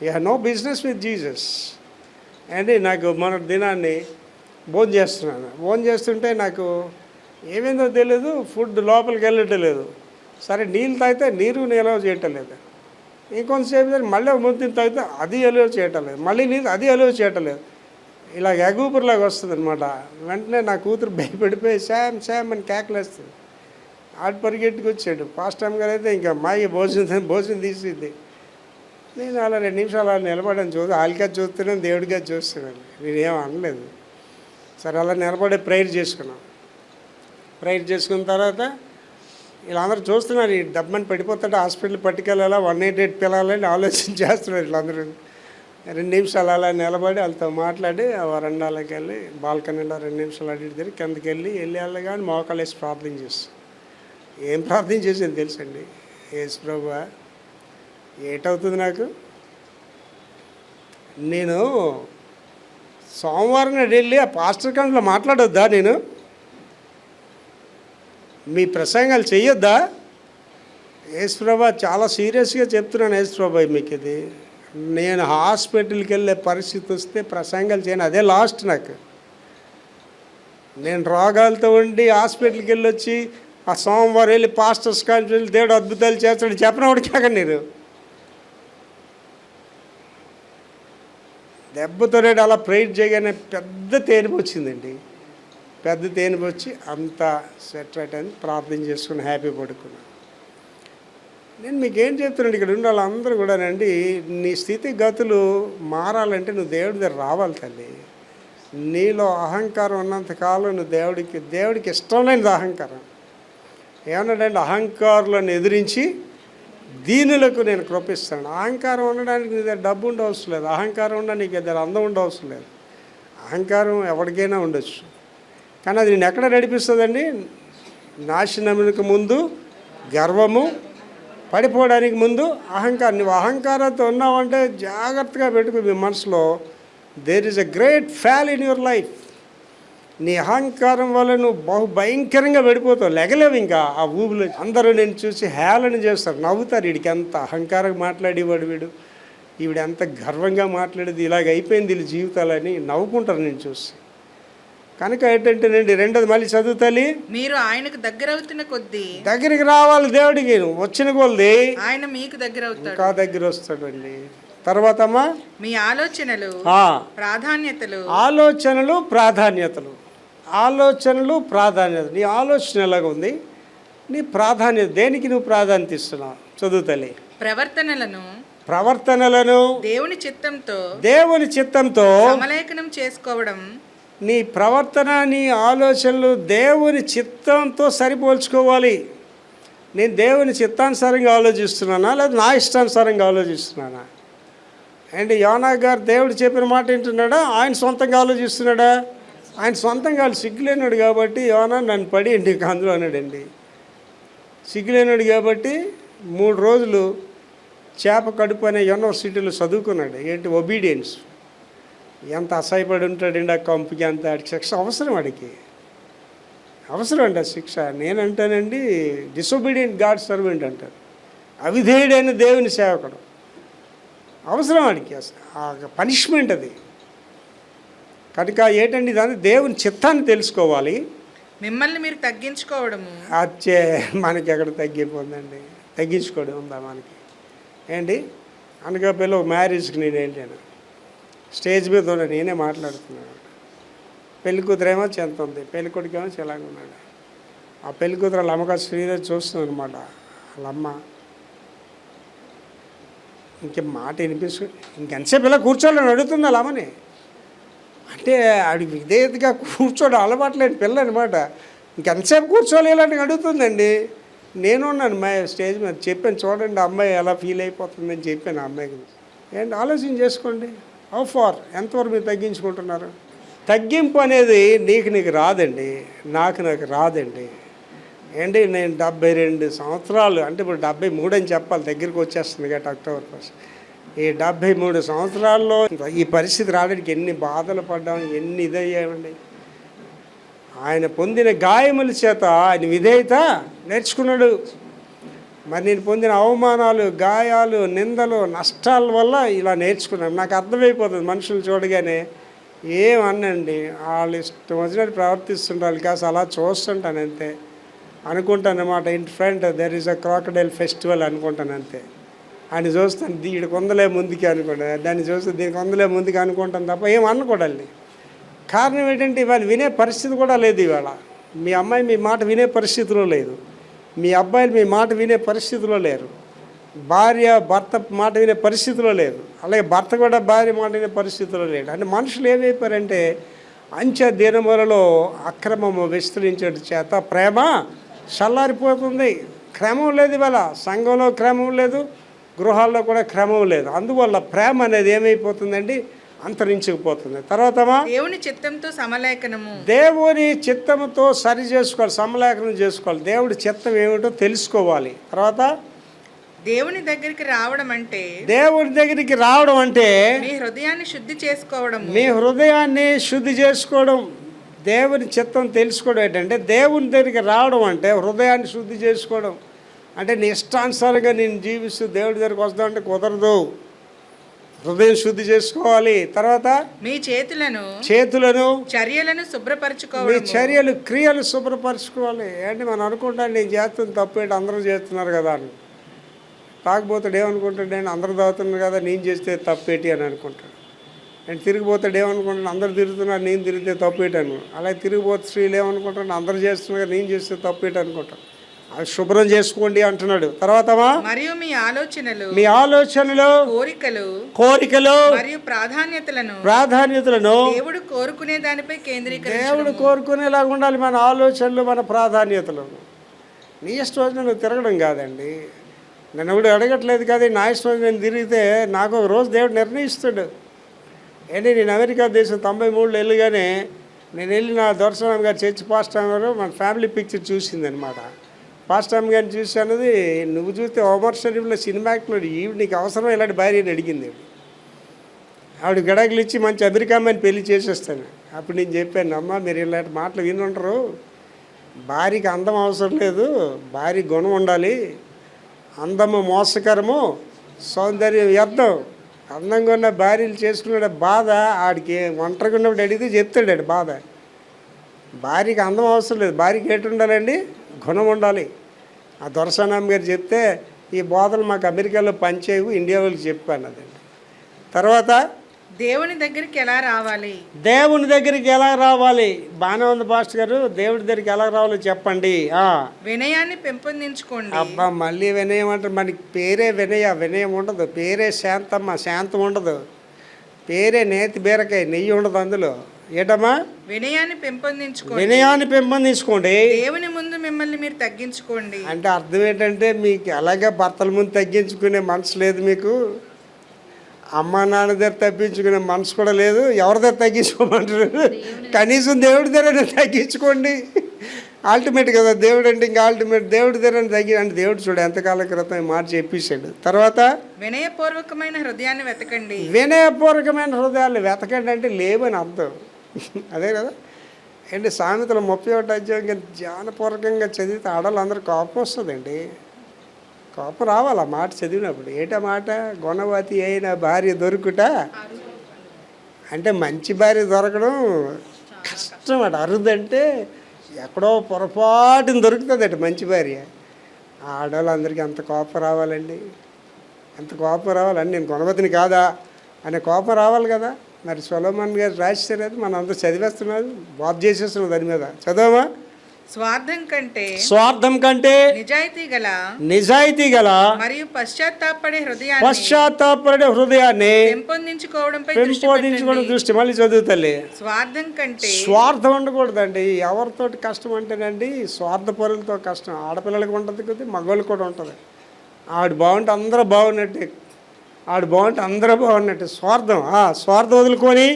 You have no business with Jesus. అండి నాకు మొన్న దినాన్ని భోజనం చేస్తుంటే నాకు ఏమైందో తెలియదు, ఫుడ్ లోపలికి వెళ్ళటం లేదు. సరే నీళ్ళు తాగితే నీరు నిలవ చేయటం లేదు. ఇంకొంతసేపు మళ్ళీ ముద్దు తాగితే అది ఎలువ చేయటం లేదు, మళ్ళీ నీళ్ళు అది ఎలువ చేయటం లేదు. ఇలా ఎగూపురులాగా వస్తుంది అనమాట. వెంటనే నా కూతురు భయపడిపోయి శామ్ అని కేకలేస్తుంది. ఆడు పరిగెట్టుకు వచ్చాడు. ఫాస్ట్ టైం గారు అయితే ఇంకా మాయ భోజనం తీసిద్ది. నేను అలా 2 నిమిషాలు అలా నిలబడని వాళ్ళగా చూస్తున్నాను, దేవుడిగా చూస్తున్నాను. నేనేం అనలేదు. సరే అలా నిలబడే ప్రేయర్ చేసుకున్నాం. ప్రేయర్ చేసుకున్న తర్వాత వీళ్ళందరూ చూస్తున్నారు, ఈ డబ్బని పడిపోతాడు, హాస్పిటల్ పట్టుకెళ్ళాలా, 188 పిల్లలని ఆలోచన చేస్తున్నారు వీళ్ళందరూ. 2 నిమిషాలు అలా నిలబడి వాళ్ళతో మాట్లాడి ఆ వరండాలోకి వెళ్ళి బాల్కనీలో 2 నిమిషాలు అడిగి తిరిగి కిందకి వెళ్ళి వెళ్ళగానే మోకాలు వేసి ప్రార్థన చేస్తాం. ఏం ప్రార్థన చేసేది తెలుసండి? యేసు ప్రభువా, ఏటవుతుంది నాకు? నేను సోమవారం నాడు వెళ్ళి ఆ పాస్టర్ కాంట్లో మాట్లాడొద్దా? నేను మీ ప్రసంగాలు చెయ్యొద్దా? యేసు ప్రభువా, చాలా సీరియస్గా చెప్తున్నాను యేసు ప్రభువా మీకు ఇది. నేను హాస్పిటల్కి వెళ్ళే పరిస్థితి వస్తే ప్రసంగాలు చేయను, అదే లాస్ట్ నాకు. నేను రోగాలతో ఉండి హాస్పిటల్కి వెళ్ళి వచ్చి ఆ సోమవారం వెళ్ళి పాస్టర్స్ కాన్ఫరెన్స్ దేవుడు అద్భుతాలు చేస్తాడు చెప్పినవాడికి కాక నేను దెబ్బతో అలా ప్రేయర్ చేయగానే పెద్ద తేలిపు వచ్చిందండి. పెద్ద తేనె వచ్చి అంతా సెట్ రైట్ అని ప్రార్థన చేసుకుని హ్యాపీ పడుకున్నాను. నేను మీకు ఏం చెప్తున్నాను, ఇక్కడ ఉన్న వాళ్ళందరూ కూడానండి, నీ స్థితిగతులు మారాలంటే నువ్వు దేవుడి దగ్గర రావాలి తల్లి. నీలో అహంకారం ఉన్నంతకాలం నువ్వు దేవుడికి ఇష్టం లేనిది అహంకారం. ఏమన్నాడంటే, అహంకారులను ఎదిరించి దీనులకు నేను కృపిస్తాను. అహంకారం ఉండడానికి నీ దగ్గర డబ్బు ఉండవసరం లేదు, అహంకారం ఉండడానికి నీకు దగ్గర అందం ఉండవసరం లేదు. అహంకారం ఎవరికైనా ఉండొచ్చు, కానీ అది నేను ఎక్కడ నడిపిస్తుందండి? నాశనమునికి ముందు గర్వము, పడిపోవడానికి ముందు అహంకారం. నువ్వు అహంకారంతో ఉన్నావంటే జాగ్రత్తగా పెట్టుకో మీ మనసులో. There is a great fall in your life. నీ అహంకారం వల్ల నువ్వు భయంకరంగా పడిపోతావు, లెగలేవు ఇంకా ఆ ఊబిలో. అందరూ నేను చూసి హేళన చేస్తారు, నవ్వుతారు. వీడికి ఎంత అహంకారంగా మాట్లాడేవాడు వీడు, ఈవిడ ఎంత గర్వంగా మాట్లాడేది, ఇలాగ అయిపోయింది వీళ్ళ జీవితాలని నవ్వుకుంటారు నేను చూసి. కనుక ఏంటంటేనండి, రెండోది మళ్ళీ చదువుతాలి. మీరు ఆయనకు దగ్గర అవుతున్న కొద్దీ దగ్గరికి రావాలి దేవుడికి. వచ్చిన కొద్ది ఆయన మీకు దగ్గర అవుతాడు, ఇంకా దగ్గర వస్తాడండి. తర్వాత అమ్మా, మీ ఆలోచనలు ప్రాధాన్యతలు. నీ ఆలోచన ఎలాగ ఉంది, నీ ప్రాధాన్యత దేనికి నువ్వు ప్రాధాన్యత ఇస్తున్నావు? చదువుతలే. ప్రవర్తనలను దేవుని చిత్తంతో సమలేఖనం చేసుకోవడం. నీ ప్రవర్తన, నీ ఆలోచనలు దేవుని చిత్తంతో సరిపోల్చుకోవాలి. నేను దేవుని చిత్తానుసారంగా ఆలోచిస్తున్నానా లేదా నా ఇష్టానుసారంగా ఆలోచిస్తున్నానా? అంటే యోనా గారు దేవుడు చెప్పిన మాట వింటున్నాడా, ఆయన సొంతంగా ఆలోచిస్తున్నాడా? ఆయన సొంతంగా సిగ్గులేనాడు కాబట్టి యోనా నన్ను పడి నీకు అందులో అన్నాడండి. సిగ్గులేనాడు కాబట్టి 3 రోజులు చేప కడుపు అనే యూనివర్సిటీలో చదువుకున్నాడు. ఏంటి ఒబీడియన్స్. ఎంత అసహ్యపడి ఉంటాడండి ఆ కంపుకి. అంత శిక్ష అవసరం, వాడికి అవసరం అండి ఆ శిక్ష. నేనంటానండి, డిసొబీడియంట్ గాడ్ సర్వెంట్ అంటారు, అవిధేయుడైన దేవుని సేవకుడు. అవసరం వాడికి ఆ పనిష్మెంట్ అది. కనుక ఏంటండి, దాన్ని దేవుని చిత్తాన్ని తెలుసుకోవాలి. మిమ్మల్ని మీరు తగ్గించుకోవడము. అచ్చే మనకి ఎక్కడ తగ్గిపోతుందండి, తగ్గించుకోవడం ఉందా మనకి? ఏంటి అనకాపల్లిలో మ్యారేజ్కి నేను వెళ్ళాను, స్టేజ్ మీద ఉన్న నేనే మాట్లాడుతున్నాను. పెళ్లి కూతురేమో చెంత ఉంది, పెళ్లి కొడుకేమో చిలాగా ఉన్నాడు. ఆ పెళ్లి కూతురు వాళ్ళ అమ్మగారు శ్రీదేవి చూస్తుంది అనమాట. వాళ్ళ అమ్మ ఇంకేం మాట వినిపిస్తు, ఇంకెంతసేపు ఇలా కూర్చోవాలని అడుగుతుంది వాళ్ళ అమ్మని. అంటే ఆడికి విధేయతగా కూర్చోడం అలవాట్లేని పిల్ల అనమాట. ఇంకెంతసేపు కూర్చోవాలి ఇలాంటి అడుగుతుందండి. నేను ఉన్నాను స్టేజ్ మీద, చెప్పాను చూడండి అమ్మాయి ఎలా ఫీల్ అయిపోతుందని చెప్పాను ఆ అమ్మాయి గురించి. ఏంటి ఆలోచన చేసుకోండి, హౌ ఫార్, ఎంతవరకు మీరు తగ్గించుకుంటున్నారు? తగ్గింపు అనేది నీకు రాదండి, నాకు రాదండి. ఏంటి నేను 72 సంవత్సరాలు, అంటే ఇప్పుడు 73 అని చెప్పాలి, దగ్గరికి వచ్చేస్తుంది కాబట్టి అక్టోబర్ 1. ఈ 73 సంవత్సరాల్లో ఈ పరిస్థితి రావడానికి ఎన్ని బాధలు పడ్డాం, ఎన్ని ఇదయ్యామండి. ఆయన పొందిన గాయముల చేత ఆయన విధేయత నేర్చుకున్నాడు. మరి నేను పొందిన అవమానాలు, గాయాలు, నిందలు, నష్టాల వల్ల ఇలా నేర్చుకున్నాను. నాకు అర్థమైపోతుంది మనుషులు చూడగానే, ఏమన్నండి వాళ్ళు ఇష్టం వచ్చినట్టు ప్రవర్తిస్తుంటారు, కాస్త అలా చూస్తుంటాను అంతే. అనుకుంటాను అన్నమాట, in front there is a crocodile festival అనుకుంటాను అంతే. ఆయన చూస్తాను దీనికి కొందలే ముందుకి అనుకుంటాను, దాన్ని చూస్తే దీనికి కొందలే ముందుకు అనుకుంటాను తప్ప ఏం అనుకోడాలి. కారణం ఏంటంటే ఇవాళ వినే పరిస్థితి కూడా లేదు. ఇవాళ మీ అమ్మాయి మీ మాట వినే పరిస్థితిలో లేదు, మీ అబ్బాయిలు మీ మాట వినే పరిస్థితిలో లేరు, భార్య భర్త మాట వినే పరిస్థితిలో లేదు, అలాగే భర్త కూడా భార్య మాట వినే పరిస్థితిలో లేడు. అంటే మనుషులు ఏమైపోయారంటే అంచె దినములలో అక్రమము విస్తరించడం చేత ప్రేమ చల్లారిపోతుంది. క్రమం లేదు ఇవాళ, సంఘంలో క్రమం లేదు, గృహాల్లో కూడా క్రమం లేదు. అందువల్ల ప్రేమ అనేది ఏమైపోతుందండి, అంతరించుకుపోతుంది. తర్వాత దేవుని చిత్తంతో సమలేఖనము, దేవుని చిత్తంతో సరి చేసుకోవాలి, సమలేఖనం చేసుకోవాలి. దేవుడి చిత్తం ఏమిటో తెలుసుకోవాలి. తర్వాత దేవుని దగ్గరికి రావడం అంటే, మీ హృదయాన్ని శుద్ధి చేసుకోవడం. దేవుని చిత్తం తెలుసుకోవడం ఏంటంటే, దేవుని దగ్గరికి రావడం అంటే హృదయాన్ని శుద్ధి చేసుకోవడం. అంటే నీ ఇష్టానుసారంగా నేను జీవిస్తూ దేవుడి దగ్గరికి వస్తామంటే కుదరదు, హృదయం శుద్ధి చేసుకోవాలి. తర్వాత మీ చేతులను చర్యలను శుభ్రపరచుకోవాలి, మీ క్రియలు శుభ్రపరచుకోవాలి. ఏంటి మనం అనుకుంటాం నేను చేస్తుంది తప్పేంటి, అందరూ చేస్తున్నారు కదా అని. తాగుబోతాడు ఏమనుకుంటాడు, నేను అందరూ తాగుతున్నారు కదా నేను చేస్తే తప్పేటి అని అనుకుంటాడు. నేను తిరిగిపోతాడు ఏమనుకుంటాను, అందరు తిరుగుతున్నారు నేను తిరిగితే తప్పేటాను. అలాగే తిరిగిపోతే స్త్రీలు ఏమనుకుంటాను, అందరు చేస్తున్నారు నేను చేస్తే తప్పేట అనుకుంటాను. అది శుభ్రం చేసుకోండి అంటున్నాడు. తర్వాతమా మరియు మీ ఆలోచనలు, మీ ఆలోచనలు, కోరికలు మరియు ప్రాధాన్యతలను దేవుడు కోరుకునే దానిపై దేవుడు కేంద్రీకరించడము. కోరుకునేలాగా ఉండాలి మన ఆలోచనలు, మన ప్రాధాన్యతలు. నీ ఇష్టం వచ్చి నువ్వు తిరగడం కాదండి. నన్ను ఎవడు అడగట్లేదు కదా, నా ఇష్టం వచ్చి నేను తిరిగితే నాకు ఒక రోజు దేవుడు నిర్ణయిస్తాడు. ఏంటి, నేను అమెరికా దేశం 93లో వెళ్ళగానే నేను వెళ్ళిన దొరస్వామి గారు చర్చి పాస్టర్ గారు మన ఫ్యామిలీ పిక్చర్ చూసిందనమాట. పాస్టర్ గారిని చూసి అన్నది, నువ్వు చూస్తే ఓమర్ షరీఫ్లో సినిమా యాక్టర్ ఈవిడ నీకు అవసరం ఇలాంటి భార్యని అడిగింది. ఆవిడ గడగలు ఇచ్చి మంచి అమెరికా అమ్మాయిని పెళ్లి చేసేస్తాను. అప్పుడు నేను చెప్పాను, అమ్మ మీరు ఇలాంటి మాటలు వినుంటారు, భార్యకి అందం అవసరం లేదు, భార్య గుణం ఉండాలి. అందము మోసకరము, సౌందర్యం వ్యర్థం. అందంగా ఉన్న భార్యలు చేసుకునే బాధ ఆడికి ఒంటరిగా ఉన్నప్పుడు అడిగితే చెప్తాడు ఆడు బాధ. భార్యకి అందం అవసరం లేదు, భార్యకి ఎటు ఉండాలండి, గుణం ఉండాలి. ఆ దొరసానామ్ గారు చెప్తే ఈ బోధలు మాకు అమెరికాలో పనిచేయవు, ఇండియా వాళ్ళకి చెప్పాను అదండి. తర్వాత దేవుని దగ్గరికి ఎలా రావాలి, దేవుని దగ్గరికి ఎలా రావాలి. బాగానే ఉంది పాస్టర్ గారు, దేవుడి దగ్గరికి ఎలా రావాలో చెప్పండి. వినయాన్ని పెంపొందించుకోండి. అబ్బా, మళ్ళీ వినయం అంటారు. మనకి పేరే వినయం ఉండదు, పేరే శాంతమ్మ శాంతం ఉండదు, పేరే నేతి బీరకాయ నెయ్యి ఉండదు అందులో. ఏటమ్మా, వినయాన్ని పెంపొందించుకోండి. దేవుని ముందు మిమ్మల్ని మీరు తగ్గించుకోండి. అంటే అర్థం ఏంటంటే, మీకు అలాగే భర్తల ముందు తగ్గించుకునే మనసు లేదు, మీకు అమ్మ నాన్న దగ్గర తగ్గించుకునే మనసు కూడా లేదు. ఎవరి దగ్గర తగ్గించుకోమంటారు? కనీసం దేవుడి దగ్గర తగ్గించుకోండి. అల్టిమేట్ కదా దేవుడు అంటే, ఇంకా అల్టిమేట్ దేవుడి దగ్గర అంటే దేవుడు చూడు ఎంతకాలం క్రితం ఈ మాట చెప్పేశాడు. తర్వాత వినయపూర్వకమైన హృదయాన్ని వెతకండి. వినయపూర్వకమైన హృదయాలు వెతకండి అంటే లేవని అర్థం. అదే కదా ఏంటి, సామెతలు 31 అధ్యాయం ధ్యానపూర్వకంగా చదివితే ఆడవాళ్ళందరూ కోపం వస్తుందండి. కోపం రావాలి ఆ మాట చదివినప్పుడు. ఏటా మాట, గుణవతి అయిన భార్య దొరుకుట అంటే మంచి భార్య దొరకడం కష్టం అట. అరుదంటే ఎక్కడో పొరపాటున దొరుకుతుందట మంచి భార్య. ఆడవాళ్ళందరికీ అంత కోపం రావాలండి, ఎంత కోపం రావాలని. నేను గుణవతిని కాదా అనే కోపం రావాలి కదా. మరి సొలొమోన్ గారు రాశారు, అది మనం అంతా చదివేస్తున్నారు, బాబు చేసేస్తున్నాం దాని మీద. చదవమా. స్వార్థం కంటే నిజాయితీ గల మరియు పశ్చాత్తాపడే హృదయాన్ని పెంపొందించుకోవడం దృష్టి. మళ్ళీ చదువుతలే. స్వార్థం ఉండకూడదండి. ఎవరితోటి కష్టం అంటేనండి, స్వార్థపరులతో కష్టం. ఆడపిల్లలకి ఉంటుంది కదా, మగవాళ్ళకి కూడా ఉంటుంది. ఆవిడ బాగుంటే అందరూ బాగున్నట్టే, ఆడు బాగుంటే అందరూ బాగున్నట్టు. స్వార్థం వదులుకొని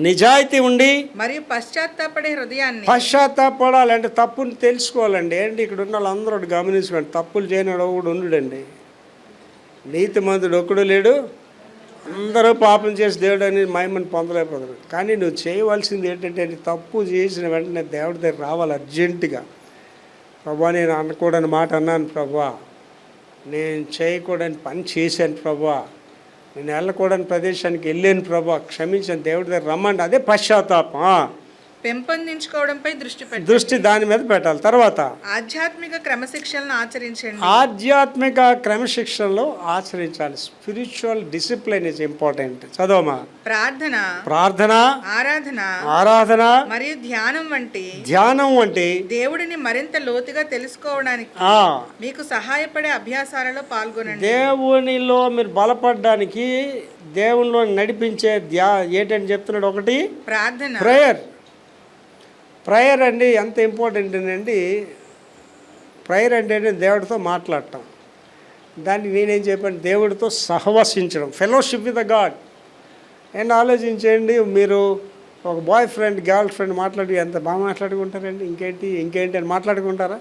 నిజాయితీ ఉండి మరియు పశ్చాత్తాపడాలంటే తప్పుని తెలుసుకోవాలండి. ఏంటి, ఇక్కడ ఉన్న వాళ్ళందరూ ఒకటి గమనించుకోండి, తప్పులు చేయనివాడు ఒకడు ఉండడండి. నీతిమంతుడు ఒకడు లేడు, అందరూ పాపం చేసి దేవుడు అని మహిమని పొందలేకపోతాడు. కానీ నువ్వు చేయవలసింది ఏంటంటే, తప్పు చేసిన వెంటనే దేవుడి దగ్గర రావాలి అర్జెంటుగా. ప్రభా, నేను అనకూడని మాట అన్నాను ప్రభా, నేను చేయకూడని పని చేశాను ప్రభా, నేను వెళ్ళకూడని ప్రదేశానికి వెళ్ళాను ప్రభా, క్షమించాను, దేవుడి దగ్గర రమ్మండి. అదే పశ్చాత్తాపం. పెంపొందించుకోవడంపై దృష్టి దాని మీద పెట్టాలి. తర్వాత ఆధ్యాత్మిక క్రమశిక్షణలో ఆచరించాలి. Spiritual discipline is important. చదవమా. ప్రార్థన, ఆరాధన మరియు ధ్యానం వంటి దేవుడిని మరింత లోతుగా తెలుసుకోవడానికి మీకు సహాయపడే అభ్యాసాలలో పాల్గొనండి. దేవునిలో మీరు బలపడడానికి, దేవునిలో నడిపించే ఏంటని చెప్తున్నాడు. ఒకటి ప్రార్థన, ప్రేయర్ అండి. ఎంత ఇంపార్టెంట్ అండి. ప్రేయర్ అంటే దేవుడితో మాట్లాడటం. దాన్ని నేనేం చెప్పాను, దేవుడితో సహవసించడం, fellowship with the God. And ఆలోచించండి, మీరు ఒక బాయ్ ఫ్రెండ్ గర్ల్ ఫ్రెండ్ మాట్లాడి ఎంత బాగా మాట్లాడుకుంటారండి. ఇంకేంటి అని మాట్లాడుకుంటారా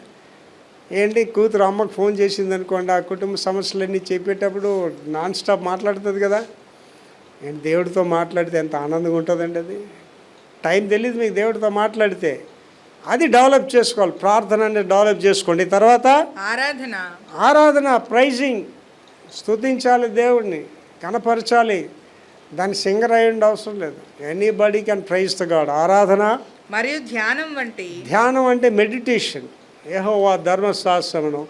ఏంటి? కూతురు అమ్మకు ఫోన్ చేసింది అనుకోండి, ఆ కుటుంబ సమస్యలన్నీ చెప్పేటప్పుడు నాన్ స్టాప్ మాట్లాడుతుంది కదా. అండ్ దేవుడితో మాట్లాడితే ఎంత ఆనందంగా ఉంటుందండి. అది టైం తెలియదు మీకు దేవుడితో మాట్లాడితే. అది డెవలప్ చేసుకోవాలి. ప్రార్థన అనేది డెవలప్ చేసుకోండి. తర్వాత ఆరాధన, ప్రైజింగ్, స్తుతించాలి, దేవుడిని కనపరచాలి. దాని సింగర్ అయ్యండి అవసరం లేదు, anybody can praise the God. ఆరాధన మరియు ధ్యానం అంటే మెడిటేషన్. యెహోవా ధర్మశాస్త్రమును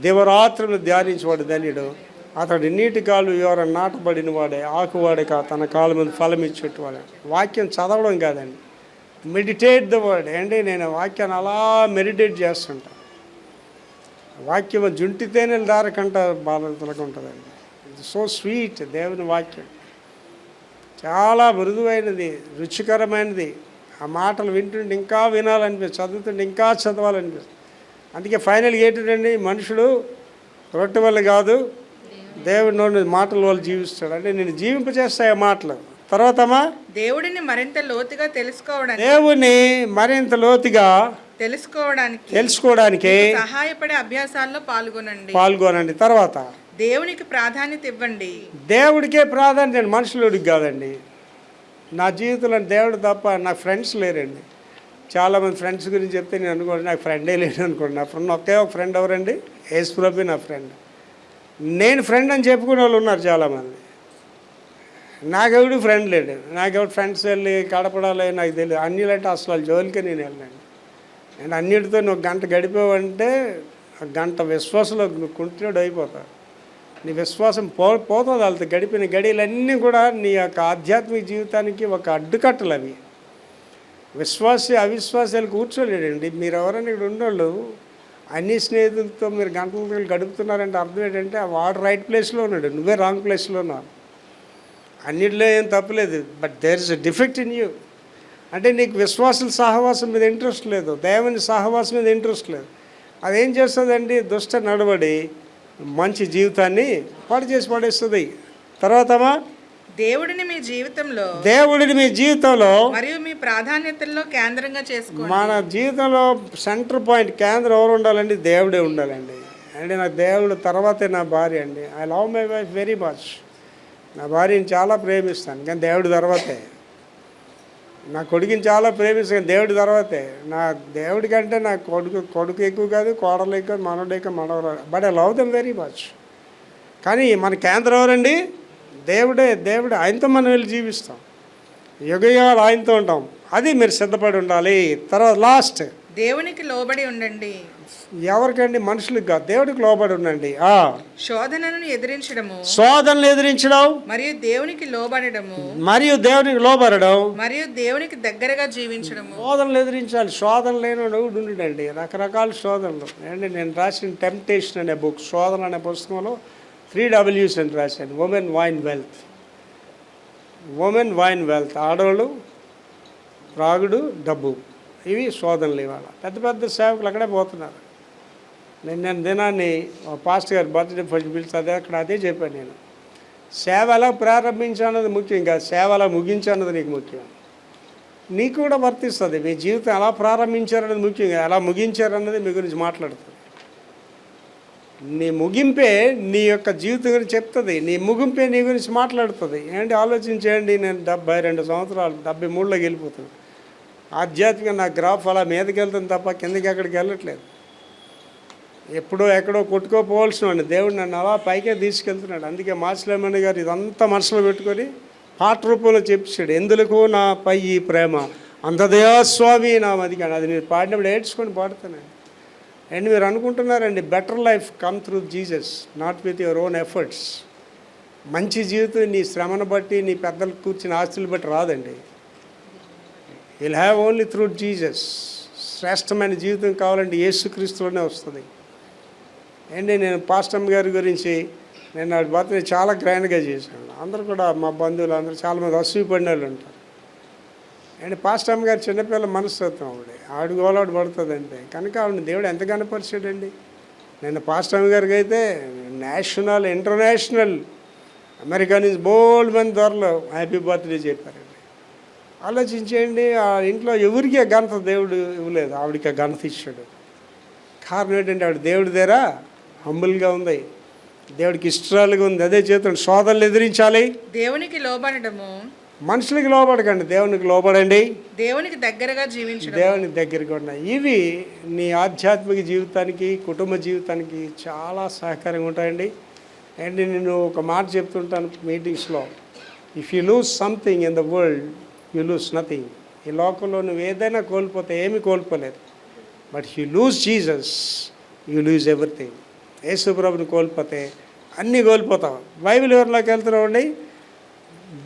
దివరాత్రులు ధ్యానించేవాడు ధన్యుడు. అతడు నీటి కాలు ఎవరు నాటబడిన వాడే ఆకువాడక తన కాలు మీద ఫలం ఇచ్చేట్టు వాడే. వాక్యం చదవడం కాదండి, మెడిటేట్ ద వర్డ్. ఏంటి నేను వాక్యాన్ని అలా మెడిటేట్ చేస్తుంటా. వాక్యం జుంటి తేనెల దారకంట బాధలకు ఉంటుందండి. It's so sweet. దేవుని వాక్యం చాలా మృదువైనది, రుచికరమైనది. ఆ మాటలు వింటుంటే ఇంకా వినాలనిపిస్తుంది, చదువుతుంటే ఇంకా చదవాలనిపిస్తుంది. అందుకే ఫైనల్గా ఏంటండి, మనుషుడు రొట్టె వల్ల కాదు దేవుడి నోటి మాటల వల్ల జీవిస్తాడు. అంటే నేను జీవింపచేస్తాయి ఆ మాటలు. తర్వాతమ్మా దేవుడిని మరింత లోతుగా తెలుసుకోవడానికి దేవుని మరింత లోతుగా తెలుసుకోవడానికి సహాయపడే అభ్యాసాల్లో పాల్గొనండి. తర్వాత దేవునికి ప్రాధాన్యత ఇవ్వండి. దేవుడికే ప్రాధాన్యత, మనుషులుడికి కాదండి. నా జీవితంలో దేవుడు తప్ప నాకు ఫ్రెండ్స్ లేరండి. చాలామంది ఫ్రెండ్స్ గురించి చెప్తే నేను అనుకోండి నాకు ఫ్రెండే లేడు అనుకోండి. నా ఫ్రెండ్ ఒకే ఒక ఫ్రెండ్ ఎవరండి, యేసుప్రభు నా ఫ్రెండ్. నేను ఫ్రెండ్ అని చెప్పుకునే వాళ్ళు ఉన్నారు చాలామంది. నాకెవడు ఫ్రెండ్ లేడు. నాకెవడు ఫ్రెండ్స్ వెళ్ళి కడపడాలి నాకు తెలియదు. అన్నిలంటే అసలు జోలికే నేను వెళ్ళాను. అండ్ అన్నిటితో నువ్వు గంట గడిపావంటే ఆ గంట విశ్వాసంలో నువ్వు కుంటున్నాడు అయిపోతావు. నీ విశ్వాసం పోతుంది. వాళ్ళతో గడిపిన గడియలన్నీ కూడా నీ యొక్క ఆధ్యాత్మిక జీవితానికి ఒక అడ్డుకట్టలు అవి. అవిశ్వాసాలు కూర్చోలేడండి. మీరు ఎవరైనా ఇక్కడ ఉన్నోళ్ళు అన్ని స్నేహితులతో మీరు గంటలు గడుపుతున్నారంటే అర్థం ఏంటంటే వాడు రైట్ ప్లేస్లో ఉన్నాడు, నువ్వే రాంగ్ ప్లేస్లో ఉన్నావు. అన్నిటిలో ఏం తప్పలేదు, but there is a defect in you. అంటే నీకు విశ్వాసుల సహవాసం మీద ఇంట్రెస్ట్ లేదు, దేవుని సహవాసం మీద ఇంట్రెస్ట్ లేదు. అదేం చేస్తుందండి, దుష్ట నడవడి మంచి జీవితాన్ని పాడు చేసి పడేస్తుంది. తర్వాతమా దేవుడిని మీ జీవితంలో మరియు మీ ప్రాధాన్యతల్లో కేంద్రంగా చేసుకోండి. మన జీవితంలో సెంటర్ పాయింట్ కేంద్రం ఎవరు ఉండాలండి, దేవుడే ఉండాలండి. అంటే నాకు దేవుడు తర్వాతే నా భార్య అండి. I love my wife very much. నా భార్యని చాలా ప్రేమిస్తాను, కానీ దేవుడి తర్వాతే. నా కొడుకుని చాలా ప్రేమిస్తాను, దేవుడి తర్వాతే. నా దేవుడి కంటే నా కొడుకు ఎక్కువ కాదు, కోడలు ఎక్కువ, మనవడు ఎక్కువ, మనవరాలు. But I love them very much. కానీ మన కేంద్రం ఎవరండి, దేవుడే. ఆయనతో మనం వెళ్ళి జీవిస్తాం, యుగయుగాలు ఆయనతో ఉంటాం. అది మీరు సిద్ధపడి ఉండాలి. తర్వాత లాస్ట్, దేవునికి లోబడి ఉండండి. ఎవరికండి, మనుషులకు కాదు, దేవుడికి లోబడి ఉండండి. శోధనలను ఎదిరించడము మరియు దేవునికి లోబడము మరియు దేవునికి దగ్గరగా జీవించడము. శోధనలు ఎదిరించాలి. శోధన లేనివాడు ఉండండి, రకరకాల శోధనలు. అండి నేను రాసిన టెంప్టేషన్ అనే బుక్, శోధన అనే పుస్తకంలో 3 W's అని రాశాను. Women, wine, wealth. ఆడవాళ్ళు, త్రాగుడు, డబ్బు. ఇవి శోధనలు. ఇవాళ పెద్ద పెద్ద సేవకులు అక్కడే పోతున్నారు. నేను దినాన్ని పాస్టర్ గారు బర్త్డే ఫస్ట్ పిలిచి అదే చెప్పాను. నేను సేవ ఎలా ప్రారంభించాలన్నది ముఖ్యం కాదు, సేవ ఎలా ముగించాలన్నది నీకు ముఖ్యం. నీకు కూడా వర్తిస్తుంది. మీ జీవితం ఎలా ప్రారంభించారన్నది ముఖ్యం కాదు, ఎలా ముగించారన్నది మీ గురించి మాట్లాడుతుంది. నీ ముగింపే నీ యొక్క జీవితం గురించి చెప్తుంది, నీ ముగింపే నీ గురించి మాట్లాడుతుంది. ఏంటి ఆలోచించేయండి, నేను 72 సంవత్సరాలు 73లోకి వెళ్ళిపోతున్నాను. ఆధ్యాత్మికంగా నా గ్రాఫ్ అలా మీదకి వెళ్తుంది తప్ప కిందకి ఎక్కడికి వెళ్ళట్లేదు. ఎప్పుడో ఎక్కడో కొట్టుకోపోవాల్సిన వాడిని దేవుడు నన్ను అలా పైకే తీసుకెళ్తున్నాడు. అందుకే మాస్లేమణి గారు ఇదంతా మనసులో పెట్టుకొని పాట రూపంలో చెప్పాడు. ఎందులకు నా పై ఈ ప్రేమ అంతదయా స్వామి నా మదిగాను. అది నేను పాడినప్పుడు ఏడ్చుకొని పాడుతున్నాను. అండ్ మీరు అనుకుంటున్నారండి, better life come through Jesus, not with your own efforts. మంచి జీవితం నీ శ్రమను బట్టి, నీ పెద్దలకు కూర్చుని ఆస్తులు బట్టి రాదండి. Will have only through Jesus. శ్రేష్టమైన జీవితం కావాలంటే యేసుక్రీస్తులోనే వస్తుంది. అండి నేను పాస్టమ్ గారి గురించి నేను ఆవిడ బర్త్డే చాలా గ్రాండ్గా చేశాను. అందరూ కూడా మా బంధువులు అందరూ చాలామంది అసూయపడిన వాళ్ళు ఉంటారు. అండ్ పాస్టమ్ గారు చిన్నపిల్లల మనస్తత్వం. ఆవిడ గోలాడు పడుతుంది అంతే. కనుక ఆవిడ దేవుడు ఎంత కనపరిచాడండి. నేను పాస్టమ్ గారికి అయితే నేషనల్, ఇంటర్నేషనల్, అమెరికా నుంచి బోల్డ్ మంది త్వరలో హ్యాపీ బర్త్డే చెప్పారండి. ఆలోచించేయండి, ఆ ఇంట్లో ఎవరికి ఘనత దేవుడు ఇవ్వలేదు, ఆవిడకి ఘనత ఇచ్చాడు. కారణం ఏంటంటే ఆవిడ దేవుడి దగ్గర హంబుల్గా ఉంది, దేవుడికి ఇష్టాలుగా ఉంది. అదే చేతండి, శోధనలు ఎదిరించాలి, దేవునికి లోబడము, మనుషులకి లోబడకండి, దేవునికి లోబడండి, దేవునికి దగ్గరగా జీవించడం, దేవునికి దగ్గరగా ఉన్నాయి. ఇవి నీ ఆధ్యాత్మిక జీవితానికి, కుటుంబ జీవితానికి చాలా సహకారంగా ఉంటాయండి. అండ్ నేను ఒక మాట చెప్తుంటాను మీటింగ్స్లో, if you lose something in the world you lose nothing. ఈ లోకంలో నువ్వు ఏదైనా కోల్పోతే ఏమీ కోల్పోలేదు. But you lose Jesus you lose everything. యేసు ప్రభుని కోల్పోతే అన్నీ కోల్పోతావు. బైబిల్ ఎవరిలోకి వెళ్తున్నామండి?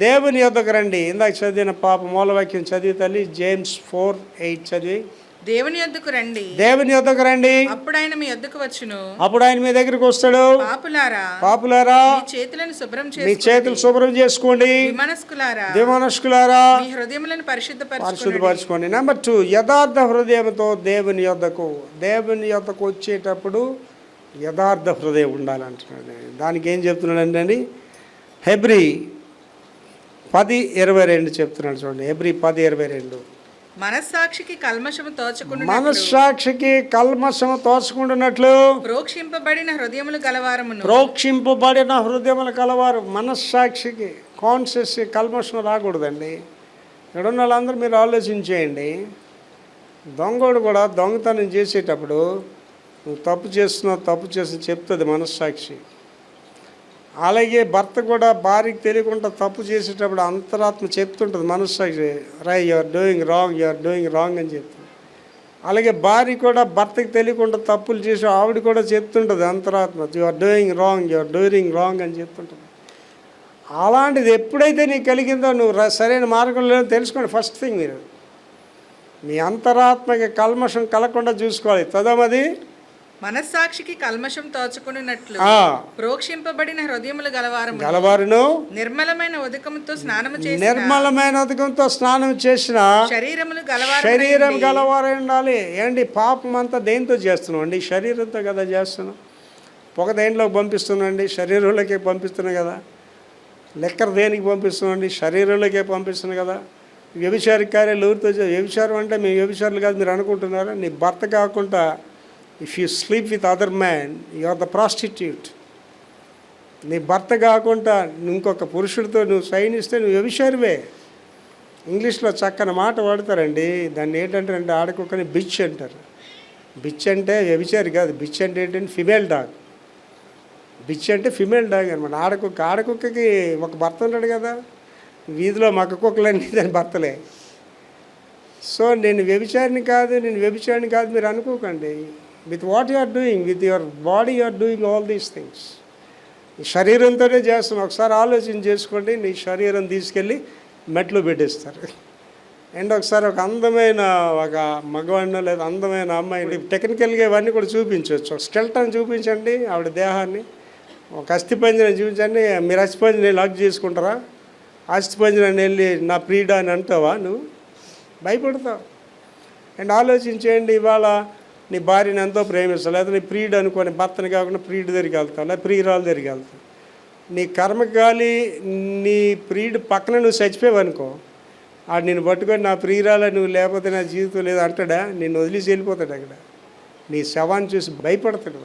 దేవుని యొద్దకు రండి. ఇందాక చదివిన మూలవాక్యం చదివి తల్లి, జేమ్స్ 4:8 చదివి. దేవుని యొద్దకు రండి, దేవుని యొద్దకు రండి, అప్పుడు ఆయన మీ యొద్దకు వచ్చును. అప్పుడు ఆయన మీ దగ్గరికి వస్తాడు. పాపులారా మీ చేతులను శుభ్రం మీ చేతులు శుభ్రం చేసుకోండి. విమనస్కులారా మీ హృదయములను పరిశుద్ధపరచుకోండి. నెంబర్ 2, యథార్థ హృదయంతో దేవుని యొద్దకు వచ్చేటప్పుడు యథార్థ హృదయం ఉండాలంటున్నాడు. దానికి ఏం చెప్తున్నాడండి? హెబ్రీ 10:22 చెప్తున్నాడు చూడండి. హెబ్రీ 10:22. మనస్సాక్షికి కల్మషము తోచకుండానట్లు ప్రోక్షింపబడిన హృదయములు గలవారు. మనస్సాక్షికి కాన్షియస్ కల్మషం రాకూడదండి. ఇక్కడ ఉన్న వాళ్ళందరూ మీరు ఆలోచించేయండి. దొంగోడు కూడా దొంగతనం చేసేటప్పుడు నువ్వు తప్పు చేసి చెప్తుంది మనస్సాక్షి. అలాగే భర్త కూడా భార్యకి తెలియకుండా తప్పు చేసేటప్పుడు అంతరాత్మ చెప్తుంటుంది మనస్సాక్షి, యు ఆర్ డూయింగ్ రాంగ్ అని చెప్తుంది. అలాగే భార్య కూడా భర్తకి తెలియకుండా తప్పులు చేసి ఆవిడ కూడా చెప్తుంటుంది అంతరాత్మ, యు ఆర్ డూయింగ్ రాంగ్ అని చెప్తుంటుంది. అలాంటిది ఎప్పుడైతే నీకు కలిగిందో నువ్వు సరైన మార్గంలో తెలుసుకోండి. ఫస్ట్ థింగ్ మీరు మీ అంతరాత్మకి కల్మషం కలగకుండా చూసుకోవాలి. తదమది మనస్సాక్షికి కల్మషం తోచుకున్నట్లు ప్రోక్షింపబడిన హృదయములు గలవారును నిర్మలమైన ఉదకంతో స్నానం చేసిన శరీరం గలవారై ఉండాలి. ఏంటి పాపం అంతా దేంతో చేస్తున్నాం అండి? శరీరంతో కదా చేస్తున్నాం. పొగ దేంట్లోకి పంపిస్తున్నాండి? శరీరంలోకే పంపిస్తున్నాం కదా. లెక్కర దేనికి పంపిస్తున్నాండి? శరీరంలోకే పంపిస్తున్నాం కదా. వ్యభిచారి కార్యాలు ఎవరితో వ్యభిచారం అంటే మేము వ్యభిచారులు కాదు మీరు అనుకుంటున్నారా? నీ భర్త కాకుండా if you sleep with other man you are the prostitute. నీ భర్త కాకుండా ఇంకొక పురుషుడితో నువ్వు సైనిస్తే నువ్వు వ్యభిచారివే. ఇంగ్లీష్లో చక్కని మాట వాడతారండి. దాన్ని ఏంటంటే ఆడకుక్కని బిచ్ అంటారు. బిచ్ అంటే వ్యభిచారి కాదు. బిచ్ అంటే ఏంటంటే ఫిమేల్ డాగ్. బిచ్ అంటే ఫిమేల్ డాగ్ అనమాట. ఆడకుక్కకి ఒక భర్త ఉంటాడు కదా. వీధిలో మక్క కుక్కలన్నీ దాని భర్తలే. సో నేను వ్యభిచారిని కాదు మీరు అనుకోకండి. With what you are doing with your body you are doing all these things. నీ శరీరంతోనే చేస్తున్నావు. ఒకసారి ఆలోచన చేసుకోండి. నీ శరీరం తీసుకెళ్ళి మెట్లో పెట్టేస్తారు. అండ్ ఒకసారి ఒక అందమైన ఒక మగవాడినో లేదా అందమైన అమ్మాయిని టెక్నికల్గా ఇవన్నీ కూడా చూపించవచ్చు. స్కెల్టన్ చూపించండి ఆవిడ దేహాన్ని, ఒక అస్థిపంజరం చూపించండి. మీరు అస్థిపంజరం లాక్ చేసుకుంటారా? అస్థిపంజరాన్ని వెళ్ళి నా ప్రియుడా అని అంటావా? నువ్వు భయపడతావు. అండ్ ఆలోచించేయండి, ఇవాళ నీ భార్యని ఎంతో ప్రేమిస్తావు, లేదా నీ ప్రియుడు అనుకోని భర్తని కాకుండా ప్రియుడి దగ్గరికి వెళ్తావు, లేదా ప్రియురాల దగ్గరికి వెళ్తావు. నీ కర్మకి గాలి నీ ప్రియుడు పక్కన నువ్వు చచ్చిపోయావు అనుకో, ఆడు నిన్ను పట్టుకొని నా ప్రియురాల నువ్వు లేకపోతే నా జీవితం లేదు అంటాడా? నిన్ను వదిలేసి వెళ్ళిపోతాడు. అక్కడ నీ శవాన్ని చూసి భయపడతాడు.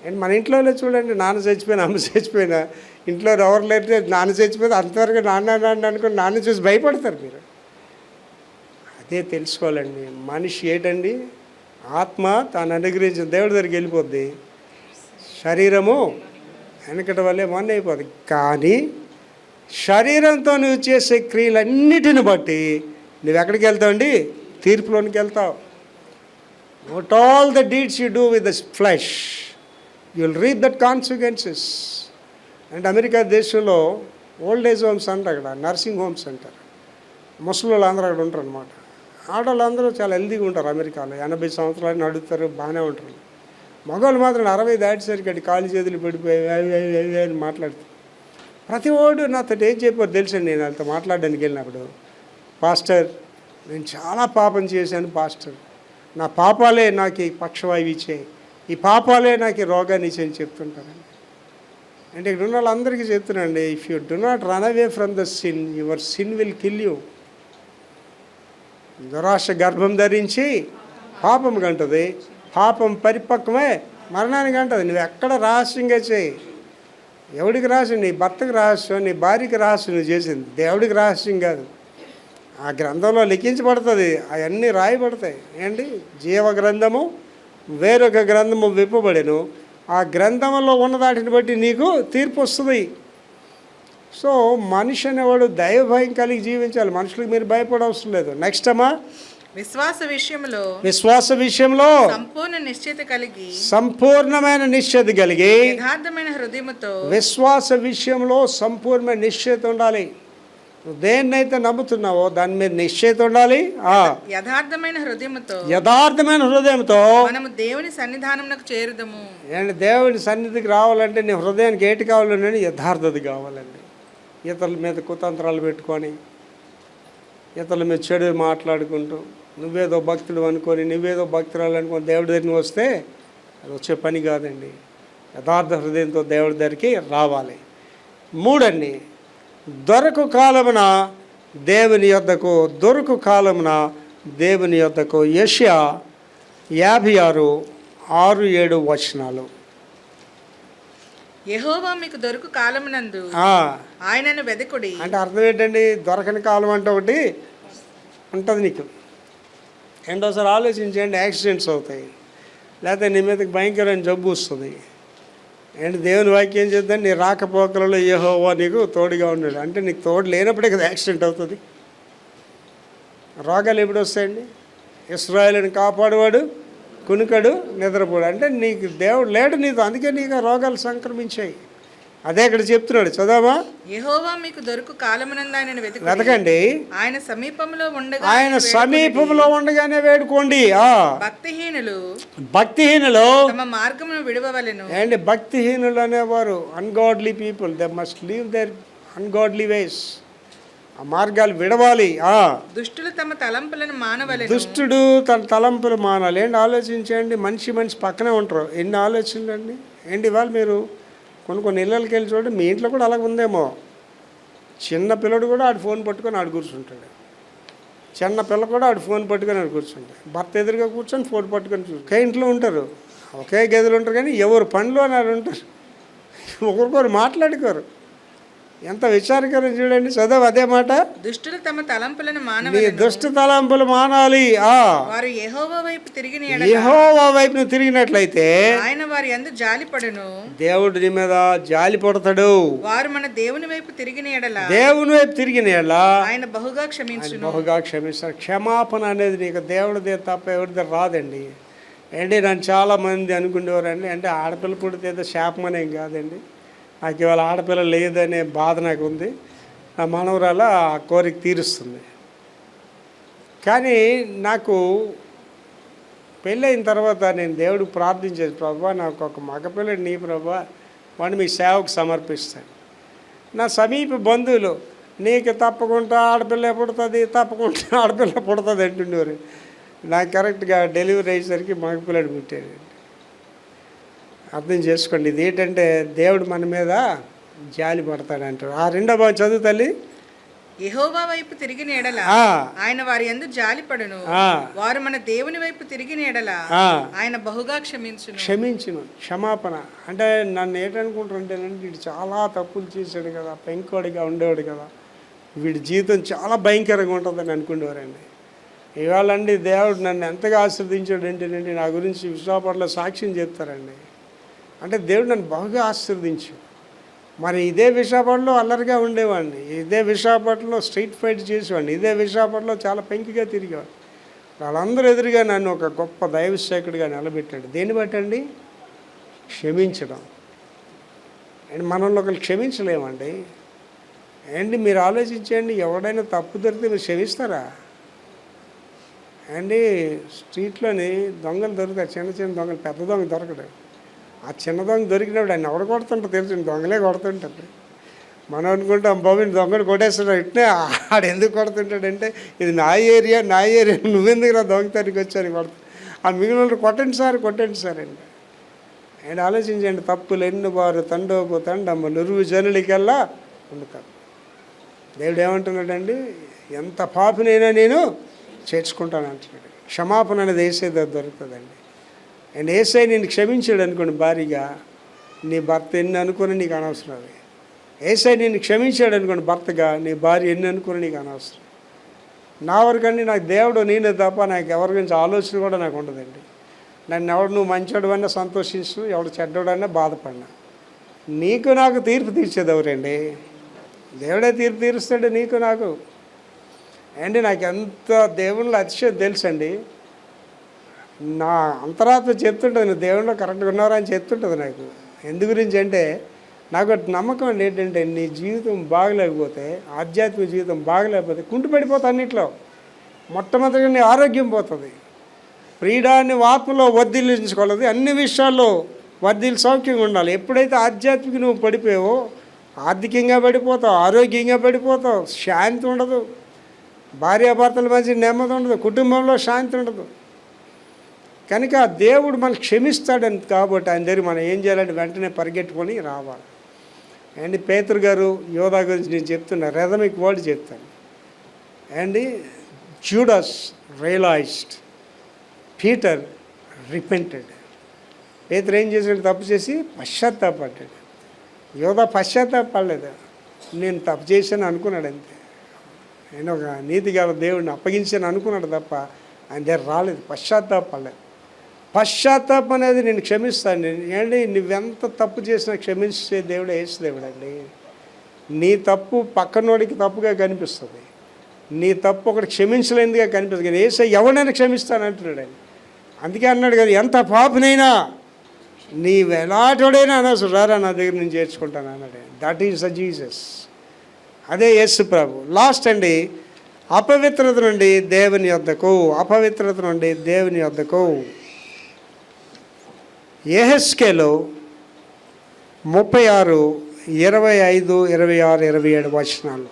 అండ్ మన ఇంట్లో చూడండి, నాన్న చచ్చిపోయినా అమ్మ చచ్చిపోయినా ఇంట్లో ఎవరు లేకపోతే నాన్న చచ్చిపోతే అంతవరకు నాన్న అనుకుని నాన్న చూసి భయపడతారు మీరు. అదే తెలుసుకోవాలండి. మనిషి ఏంటండి? ఆత్మ తాను అనుగ్రహించిన దేవుడి దగ్గరికి వెళ్ళిపోద్ది, శరీరము వెనకటి వల్లే మొన్న అయిపోద్ది. కానీ శరీరంతో నువ్వు చేసే క్రియలన్నిటిని బట్టి నువ్వు ఎక్కడికి వెళ్తావండి? తీర్పులోనికి వెళ్తావు. What all the deeds you do with the flesh you will reap that consequences. అంటే అమెరికా దేశంలో ఓల్డ్ ఏజ్ హోమ్స్ అంటారు, అక్కడ నర్సింగ్ హోమ్స్ అంటారు. ముసలి వాళ్ళు అందరూ అక్కడ ఉంటారు అనమాట. ఆడవాళ్ళందరూ చాలా హెల్దీగా ఉంటారు అమెరికాలో. 80 సంవత్సరాలు నడుస్తారు, బాగానే ఉంటారు. మగవాళ్ళు మాత్రం 60 దాటేసరికి అటు కాలు చేతులు పడిపోయి అని మాట్లాడుతారు. ప్రతి ఓడు నాతో ఏం చెప్పారు తెలుసండి. నేను వాళ్ళతో మాట్లాడడానికి వెళ్ళినప్పుడు, పాస్టర్ నేను చాలా పాపం చేశాను పాస్టర్, నా పాపాలే నాకు ఈ పక్షవాయువు ఇచ్చాయి, ఈ పాపాలే నాకు ఈ రోగాన్ని ఇచ్చాయని చెప్తుంటారండి. అంటే ఇక్కడ ఉన్న వాళ్ళందరికీ చెప్తున్నాండి, if you do not run away from the sin, your sin will kill you. దురాశ గర్భం ధరించి పాపం కంటది, పాపం పరిపక్వమే మరణానికి అంటది. నువ్వు ఎక్కడ రహస్యంగా చేయి. ఎవడికి రహస్యం? నీ భర్తకు రహస్యం, నీ భార్యకి రహస్యం నువ్వు చేసింది, దేవుడికి రహస్యం కాదు. ఆ గ్రంథంలో లిఖించబడుతుంది, అవన్నీ రాయబడతాయి. ఏంటి? జీవ గ్రంథము వేరొక గ్రంథము విప్పబడెను, ఆ గ్రంథంలో ఉన్న దాటిని బట్టి నీకు తీర్పు వస్తుంది. సో మనిషి అనేవాడు దైవభయం కలిగి జీవించాలి. మనుషులకు మీరు భయపడవసరం లేదు. నెక్స్ట్ అమ్మా విశ్వాస విషయంలో విశ్వాస విషయంలో సంపూర్ణ నిశ్చయిత కలిగి సంపూర్ణమైన నిశ్చయత కలిగి యథార్థమైన హృదయముతో విశ్వాస విషయంలో సంపూర్ణ నిశ్చయత ఉండాలి. నువ్వు దేన్నైతే నమ్ముతున్నావో దాని మీద నిశ్చయత ఉండాలి. యథార్థమైన హృదయముతో యథార్థమైన హృదయంతో మనము దేవుని సన్నిధానమునకు చేరుదము. అండ్ దేవుని సన్నిధికి రావాలంటే నీ హృదయానికి ఏటి కావాలండి? యథార్థత కావాలండి. ఇతరుల మీద కుతంత్రాలు పెట్టుకొని, ఇతరుల మీద చెడు మాట్లాడుకుంటూ, నువ్వేదో భక్తుడు అనుకొని, నువ్వేదో భక్తురాలు అనుకొని దేవుడి దగ్గరికి వస్తే అది వచ్చే పని కాదండి. యథార్థ హృదయంతో దేవుడి దగ్గరికి రావాలి. మూడండి, దొరకు కాలమున దేవుని యొద్దకు, దొరకు కాలమున దేవుని యొద్దకు. యెషయా 56:6-7 వచనాలు. యెహోవా మీకు దొరుకు కాలమునందు ఆయనను వెదకుడి. అంటే అర్థం ఏంటండి? దొరకని కాలం అంటే ఒకటి ఉంటుంది నీకు. రెండోసారి ఆలోచించండి, యాక్సిడెంట్స్ అవుతాయి, లేకపోతే నీ మీదకి భయంకరమైన జబ్బు వస్తుంది. అండ్ దేవుని వాక్యం చేద్దాం, నీ రాకపోకలలో యెహోవా నీకు తోడుగా ఉన్నాడు. అంటే నీకు తోడు లేనప్పుడే కదా యాక్సిడెంట్ అవుతుంది. రోగాలు ఎప్పుడు వస్తాయండి? ఇశ్రాయేలుని కాపాడువాడు కునుకడు నిద్రపోడు. అంటే నీకు దేవుడు లేడు నీతో, అందుకే నీకు ఆ రోగాలు సంక్రమించాయి. అదే ఇక్కడ చెప్తున్నాడు, చదవమా? యెహోవా మీకు దొరుకు కాలమునందు ఆయనను వెతకండి, ఆయన సమీపంలో ఉండగా ఆయన సమీపంలో ఉండగానే వేడుకోండి. భక్తిహీనులు తమ మార్గమును విడవవలెను. అండ్ భక్తిహీనులు అనేవారు ungodly people, they must leave their ungodly ways. ఆ మార్గాలు విడవాలి. దుష్టులు తమ తలంపులను మానవలెను. దుష్టుడు తన తలంపులు మానాలి. ఏంటి ఆలోచించండి, మనిషి పక్కనే ఉంటారు. ఎన్ని ఆలోచనలు అండి. ఏంటి ఇవాళ మీరు కొన్ని ఇళ్ళకి వెళ్ళి చూడండి, మీ ఇంట్లో కూడా అలాగ ఉందేమో. చిన్న పిల్లడు కూడా ఆడు ఫోన్ పట్టుకొని ఆడు కూర్చుంటాడు. చిన్న పిల్ల కూడా ఆడు ఫోన్ పట్టుకొని ఆడు కూర్చుంటాడు. భర్త ఎదురుగా కూర్చొని ఫోన్ పట్టుకొని ఒకే ఇంట్లో ఉంటారు, ఒకే గదిలో ఉంటారు, కానీ ఎవరు పనిలో అని ఉంటారు. ఒకరికొకరు మాట్లాడుకోరు. ఎంత విచారకరం చూడండి. చదవ అదే మాట, దుష్టులు తమ తలంపులను నీ దుష్ట తలంపులు మానాలి. వారు యెహోవా వైపు యెహోవా వైపును తిరిగినట్లయితే ఆయన వారి యందు జాలిపడును. దేవుడు నీ మీద జాలి పడతాడు. వారు మన దేవుని వైపు తిరిగిన ఎడల, దేవుని వైపు తిరిగిన ఎడల ఆయన బహుగా క్షమించును. బహుగా క్షమిస్తాడు. క్షమాపణ అనేది నీకు దేవుడిదే తప్ప ఎవరిదే రాదండి. ఏంటి నన్ను చాలామంది అనుకునేవారండి, అంటే ఆడపిల్ల పుడితే ఏదో శాపమనేం కాదండి. నాకు ఇవాళ ఆడపిల్ల లేదనే బాధ నాకు ఉంది. నా మనవరాల ఆ కోరిక తీరుస్తుంది. కానీ నాకు పెళ్ళైన తర్వాత నేను దేవుడికి ప్రార్థించేది, ప్రభా నాకు ఒక మగపిల్లడు నీ ప్రభా, వాడిని మీ సేవకు సమర్పిస్తాను. నా సమీప బంధువులు నీకు తప్పకుండా ఆడపిల్ల పుడుతుంది, తప్పకుండా ఆడపిల్ల పుడుతుంది అంటుండేవారు. నాకు కరెక్ట్గా డెలివరీ అయ్యేసరికి మగపిల్లడు పుట్టాడు. అర్థం చేసుకోండి, ఇది ఏంటంటే దేవుడు మన మీద జాలి పడతాడంటారు. ఆ రెండో భాగం చదువు తల్లి. యెహోవా వైపు తిరిగిన ఎడల ఆయన వారి యందు జాలిపడును. వారు మన దేవుని వైపు తిరిగిన ఎడల ఆయన బహుగా క్షమించును. క్షమాపణ అంటే నన్ను ఏంటనుకుంటారంటేనండి, వీడు చాలా తప్పులు చేశాడు కదా, పెంకోడిగా ఉండేవాడు కదా, వీడి జీవితం చాలా భయంకరంగా ఉంటుందని అనుకునేవారండి. ఇవాళ అండి దేవుడు నన్ను ఎంతగా ఆశీర్వదించాడు ఏంటంటే, నా గురించి విశ్వాపట్ల సాక్ష్యం చెప్తారండి. అంటే దేవుడు నన్ను బాగా ఆశీర్వదించాడు. మరి ఇదే విశాఖపట్నంలో అల్లరిగా ఉండేవాడిని, ఇదే విశాఖపట్నంలో స్ట్రీట్ ఫైట్ చేసేవాడిని, ఇదే విశాఖపట్నంలో చాలా పెంకిగా తిరిగేవాడిని. వాళ్ళందరూ ఎదురుగా నన్ను ఒక గొప్ప దైవసేవకుడిగా నిలబెట్టాడు. దేన్ని బట్టండి? క్షమించడం. అండ్ మనల్ని ఒకరు క్షమించలేమండి. అండి మీరు ఆలోచించండి, ఎవడైనా తప్పు దొరికితే మీరు క్షమిస్తారా అండి? స్ట్రీట్లోని దొంగలు దొరుకుతారు, చిన్న చిన్న దొంగలు, పెద్ద దొంగ దొరకడు. ఆ చిన్న దొంగ దొరికినప్పుడు ఆయన ఎవడు కొడుతుంటారు తెలుసు, దొంగలే కొడుతుంటారు. మనం అనుకుంటాం బాబు దొంగడు కొట్టేస్తాడు, ఇట్నే ఆడు ఎందుకు కొడుతుంటాడంటే ఇది నా ఏరియా నువ్వెందుకు నా దొంగతనానికి వచ్చాను కొడుతా. ఆ మిగిలిన కొట్టండి సార్ అండి. ఆయన ఆలోచించండి, తప్పులు ఎన్ని వారు తండోపు తండమ్మ నురువు జనులకెల్లా ఉండుతారు. దేవుడు ఏమంటున్నాడండి, ఎంత పాపినైనా నేను చేర్చుకుంటాను అంటున్నాడు. క్షమాపణ అనేది వేసేది దొరుకుతుందండి. అండ్ ఏసై నేను క్షమించాడు అనుకోండి భారీగా, నీ భర్త ఎన్ని అనుకుని నీకు అనవసరం. అది ఏసై నేను క్షమించాడు అనుకోండి భర్తగా, నీ భార్య ఎన్ని అనుకుని నీకు అనవసరం. నా వరకండి నాకు దేవుడు నేనే తప్ప నాకు ఎవరి గురించి ఆలోచన కూడా నాకు ఉండదండి. నన్ను ఎవడు నువ్వు మంచోడు అన్నా సంతోషిస్తూ, ఎవడు చెడ్డోడన్నా బాధపడినా, నీకు నాకు తీర్పు తీర్చేది ఎవరండి? దేవుడే తీర్పు తీరుస్తాడు నీకు నాకు. అండి నాకు ఎంత దేవుళ్ళ అతిశయం తెలుసండి. నా అంతరాత్మ చెప్తుంటుంది, నువ్వు దేవుళ్ళు కరెక్ట్గా ఉన్నారా అని చెప్తుంటుంది నాకు. ఎందు గురించి అంటే నాకు ఒకటి నమ్మకం అండి, ఏంటంటే నీ జీవితం బాగలేకపోతే, ఆధ్యాత్మిక జీవితం బాగలేకపోతే కుంటుపడిపోతా అన్నిట్లో. మొట్టమొదటిగా నీ ఆరోగ్యం పోతుంది. ప్రియుడాన్ని ఆత్మలో వర్ధిల్లించుకోవాలి, అన్ని విషయాల్లో వర్ధిల్లి సౌఖ్యంగా ఉండాలి. ఎప్పుడైతే ఆధ్యాత్మిక నువ్వు పడిపోయావో ఆర్థికంగా పడిపోతావు, ఆరోగ్యంగా పడిపోతావు, శాంతి ఉండదు, భార్యాభర్తల మధ్య నెమ్మది ఉండదు, కుటుంబంలో శాంతి ఉండదు. కనుక దేవుడు మనకు క్షమిస్తాడని కాబట్టి ఆయన దగ్గర మనం ఏం చేయాలంటే వెంటనే పరిగెట్టుకొని రావాలి. అండ్ పేతురు గారు యోధా గురించి నేను చెప్తున్నా, రెథమిక్ వర్డ్ చెప్తాను. And Judas realised, Peter repented. పేతురు ఏం చేశాడు? తప్పు చేసి పశ్చాత్తాపడ్డాడు. యోధా పశ్చాత్తాపడలేదు, నేను తప్పు చేశాను అనుకున్నాడు అంతే. నేను ఒక నీతిగా దేవుడిని అప్పగించాను అనుకున్నాడు తప్ప ఆయన దగ్గర రాలేదు, పశ్చాత్తాపడలేదు. పశ్చాత్తాపం అనేది నేను క్షమిస్తాను. ఏంటి నువ్వెంత తప్పు చేసినా క్షమించే దేవుడు యేసు దేవుడు అండి. నీ తప్పు పక్కనోడికి తప్పుగా కనిపిస్తుంది, నీ తప్పు ఒకటి క్షమించలేనిదిగా కనిపిస్తుంది, కానీ యేసు ఎవరినైనా క్షమిస్తాను అంటున్నాడు ఆయన. అందుకే అన్నాడు కదా, ఎంత పాపనైనా నీవు ఎలాంటోడైనా అనవసరం, రారా నా దగ్గర నుంచి చేర్చుకుంటాను అన్నాడు. దట్ ఈస్ ద జీసస్, అదే యేసు ప్రభు. లాస్ట్ అండి, అపవిత్రత నుండి దేవుని యొద్దకు, అపవిత్రత నుండి దేవుని యొద్దకు. యెహెజ్కేలు 36, 25, 26, 27 వచనాలు.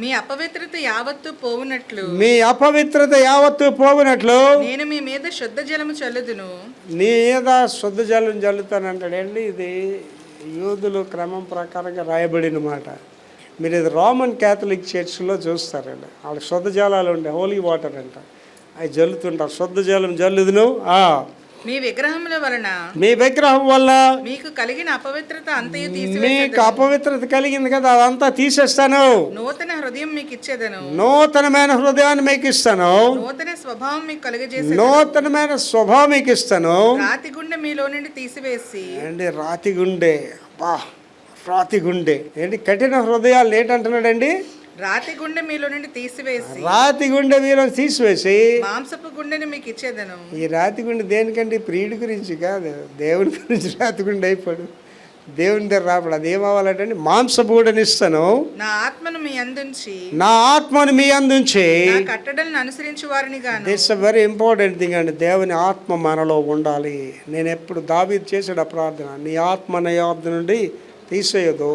మీ అపవిత్రత యావత్తు పోవునట్లు, మీ అపవిత్రత యావత్తు పోవునట్లు నేను మీ మీద శుద్ధ జలము చల్లుదును. నీ మీద శుద్ధ జలం చల్లుతానంటాడండి. ఇది యూదులు క్రమం ప్రకారంగా రాయబడిన మాట. మీరు ఇది రోమన్ క్యాథలిక్ చర్చ్లో చూస్తారండి, వాళ్ళకి శుద్ధ జలాలు ఉండే హోలీ వాటర్ అంట, అవి జల్లుతుంటారు. శుద్ధ జలం జల్లుదును. మీ విగ్రహముల వలన, మీ విగ్రహం వల్ల మీకు కలిగిన అపవిత్రత అంతయు మీకు తీసివేసేదను. అపవిత్రత కలిగింది కదా, అదంతా తీసేస్తాను. నూతన హృదయం మీకు ఇచ్చేదను, నూతనమైన హృదయాన్ని మీకు ఇస్తాను, నూతన స్వభావం మీకు కలుగజేసేదను. నూతనమైన స్వభావం మీకు ఇస్తాను. రాతి గుండె మీలో నుండి తీసివేసి, ఏంటి రాతి గుండె, బా రాతి గుండె ఏంటి, కఠిన హృదయాలు ఏంటంటున్నాడండి, రాతి గుండె మీలో నుండి తీసివేసి, రాతి గుండె మీలో తీసివేసి మాంసపు గుండెని మీకు ఇచ్చేదను. ఈ రాతి గుండె దేనికంటే ప్రియుడి గురించి కాదు, దేవుని గురించి రాతి గుండె అయిపోడు, దేవుని దగ్గర రాపడు. అది ఏమవ్వాలంటే మాంసపు గుండెని ఇస్తాను, నా ఆత్మను మీ అందుంచి, నా ఆత్మను మీ అందుంచి. నా కట్టడలను అనుసరించు వారిని గాను. This a very important thing అండి, దేవుని ఆత్మ మనలో ఉండాలి. నేను ఎప్పుడు దావీదు చేసాడు ఆ ప్రార్థన, నీ ఆత్మ నా యొద్ద నుండి తీసేయదు,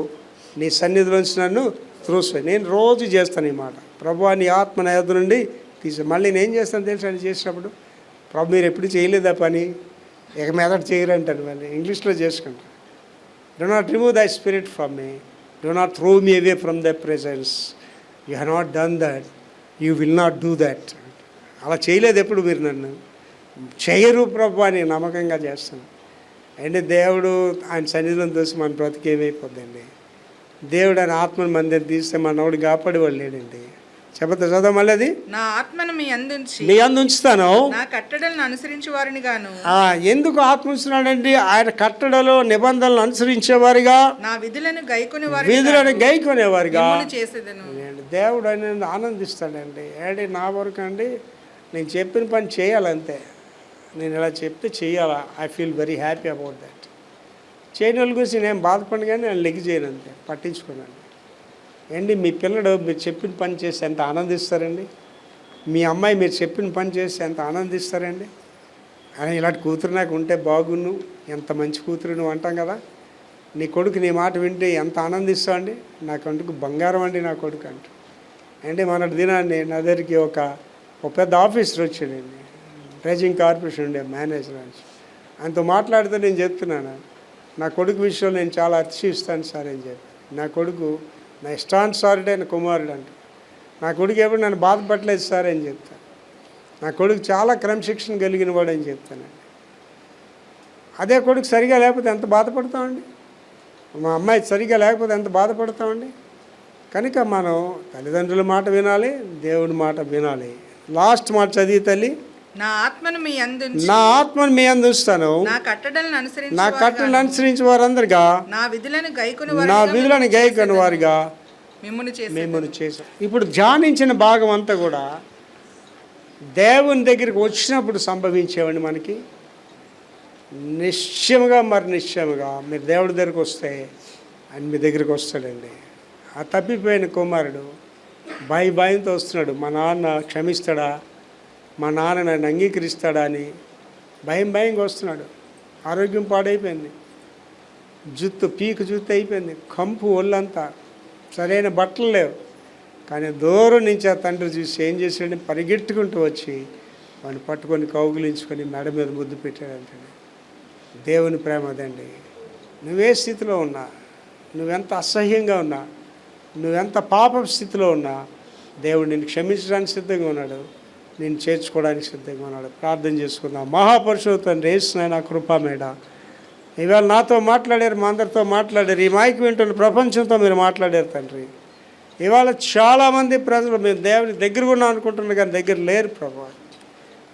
నీ సన్నిధిలోంచి నన్ను త్రోసివేయి. నేను రోజు చేస్తాను ఈ మాట, ప్రభువా నీ ఆత్మ నా యొద్ద నుండి తీసే. మళ్ళీ నేను చేస్తాను తెలుసు అని చేసినప్పుడు, ప్రభు మీరు ఎప్పుడు చేయలేదా పని, ఇక మెదడు చేయరంటాను. మళ్ళీ ఇంగ్లీష్లో చేసుకుంటాను, do not remove thy spirit from me, do not throw me away from thy presence, you have not done that, you will not do that. అలా చేయలేదు ఎప్పుడు మీరు, నన్ను చేయరు ప్రభు అని నమ్మకంగా చేస్తాను. అంటే దేవుడు ఆయన సన్నిధిలో చూసి మన బ్రతికేమైపోద్దండి. దేవుడు ఆయన ఆత్మను మందిని తీస్తే మనోడు కాపాడేవాడు లేడండి. చెప్పదు చదవ మళ్ళీ అది, నా ఆత్మను మీ అందుంచి, మీ అందు ఉంచుతాను, నా కట్టడలను అనుసరించు వారిని గాను. ఎందుకు ఆత్మ ఉంచుతున్నాడండి, ఆయన కట్టడలో నిబంధనలు అనుసరించేవారిగా, నా విధులను విధులను గైకొనేవారిగా చేసేదను. దేవుడు అనేది ఆనందిస్తాడండి. ఏడి నా వరకు అండి, నేను చెప్పిన పని చేయాలంతే, నేను ఇలా చెప్తే చేయాలా, I feel very happy about that. చేయని వాళ్ళ గురించి నేను బాధపడి కానీ నేను లెగ్ చేయను అంతే, పట్టించుకున్నాను. ఏంటి మీ పిల్లడు మీరు చెప్పిన పని చేసి ఎంత ఆనందిస్తారండి, మీ అమ్మాయి మీరు చెప్పిన పని చేసి ఎంత ఆనందిస్తారండి. అని ఇలాంటి కూతురు నాకు ఉంటే బాగున్ను, ఎంత మంచి కూతురు నువ్వు అంటాం కదా. నీ కొడుకు నీ మాట వింటే ఎంత ఆనందిస్తావు అండి, నా కొడుకు బంగారం అండి నా కొడుకు అంట. అంటే మొన్నటి దినాన్ని నా దగ్గరికి ఒక పెద్ద ఆఫీసర్ వచ్చాడండి, డ్రెజింగ్ కార్పొరేషన్ ఉండే మేనేజర్ అని. ఆయనతో మాట్లాడితే నేను చెప్తున్నాను, నా కొడుకు విషయంలో నేను చాలా అతిశయిస్తాను సార్ అని చెప్పి. నా కొడుకు నా ఇష్టానుసారుడైన కుమారుడు అంట. నా కొడుకు ఎప్పుడు నన్ను బాధపడలేదు సార్ అని చెప్తాను. నా కొడుకు చాలా క్రమశిక్షణ కలిగిన వాడు అని చెప్తానండి. అదే కొడుకు సరిగా లేకపోతే ఎంత బాధపడతామండి, మా అమ్మాయి సరిగా లేకపోతే ఎంత బాధపడతామండి. కనుక మనం తల్లిదండ్రుల మాట వినాలి, దేవుడి మాట వినాలి. లాస్ట్ మాట చదివి తల్లి, నా ఆత్మను మీ అందుంచి, నా ఆత్మను మీ అందు ఉంచుతాను, నా కట్టడలను అనుసరించి వారందరిగా, నా విధులను గైకొని వారిగా మిమ్మును చేశాం. ఇప్పుడు ధ్యానించిన భాగం అంతా కూడా దేవుని దగ్గరికి వచ్చినప్పుడు సంభవించేవండి. మనకి నిశ్చయముగా నిశ్చయముగా మీరు దేవుడి దగ్గరికి వస్తే ఆయన మీ దగ్గరికి వస్తాడండి. ఆ తప్పిపోయిన కుమారుడు భయంతో వస్తున్నాడు. మా నాన్న క్షమిస్తాడా, మా నాన్న నన్ను అంగీకరిస్తాడా అని భయంగా వస్తున్నాడు. ఆరోగ్యం పాడైపోయింది, పీకు జుత్తు అయిపోయింది, కంపు ఒళ్ళంతా, సరైన బట్టలు లేవు. కానీ దూరం నుంచి ఆ తండ్రి చూసి ఏం చేశాడని పరిగెట్టుకుంటూ వచ్చి వాడిని పట్టుకొని కౌగులించుకొని మెడ మీద ముద్దు పెట్టాడంటే దేవుని ప్రేమ అదండి. నువ్వే స్థితిలో ఉన్నా, నువ్వెంత అసహ్యంగా ఉన్నా, నువ్వెంత పాప స్థితిలో ఉన్నా దేవుడు నిన్ను క్షమించడానికి సిద్ధంగా ఉన్నాడు, నేను చేర్చుకోవడానికి సిద్ధంగా ఉన్నాడు. ప్రార్థన చేసుకుందాం. మహాపరిశుద్ధ తండ్రి యేసునాయన కృపామేడ, ఇవాళ నాతో మాట్లాడారు, మా అందరితో మాట్లాడారు, ఈ మైక్ వింటున్న ప్రపంచంతో మీరు మాట్లాడారు తండ్రి. ఇవాళ చాలామంది ప్రజలు మేము దేవుని దగ్గర ఉన్నాం అనుకుంటున్నారు కానీ దగ్గర లేరు ప్రభా.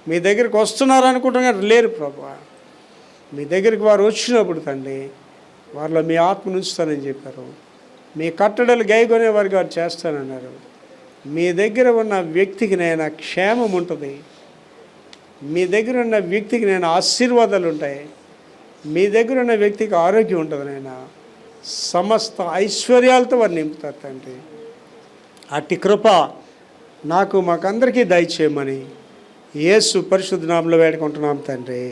మీ దగ్గరికి వస్తున్నారు అనుకుంటున్నారు కానీ లేరు ప్రభా. మీ దగ్గరికి వారు వచ్చినప్పుడు తండ్రి వారిలో మీ ఆత్మను ఉంచుతానని చెప్పారు. మీ కట్టడలు గైకొనే వారికి వారు చేస్తానన్నారు. మీ దగ్గర ఉన్న వ్యక్తికి నేను క్షేమం ఉంటుంది, మీ దగ్గర ఉన్న వ్యక్తికి నేను ఆశీర్వాదాలు ఉంటాయి, మీ దగ్గర ఉన్న వ్యక్తికి ఆరోగ్యం ఉంటుంది. నేను సమస్త ఐశ్వర్యాలతో వారు నింపుతారు తండ్రి. అట్టి కృప మాకందరికీ దయచేయమని యేసు పరిశుద్ధ నామములో వేడుకుంటున్నాం తండ్రి.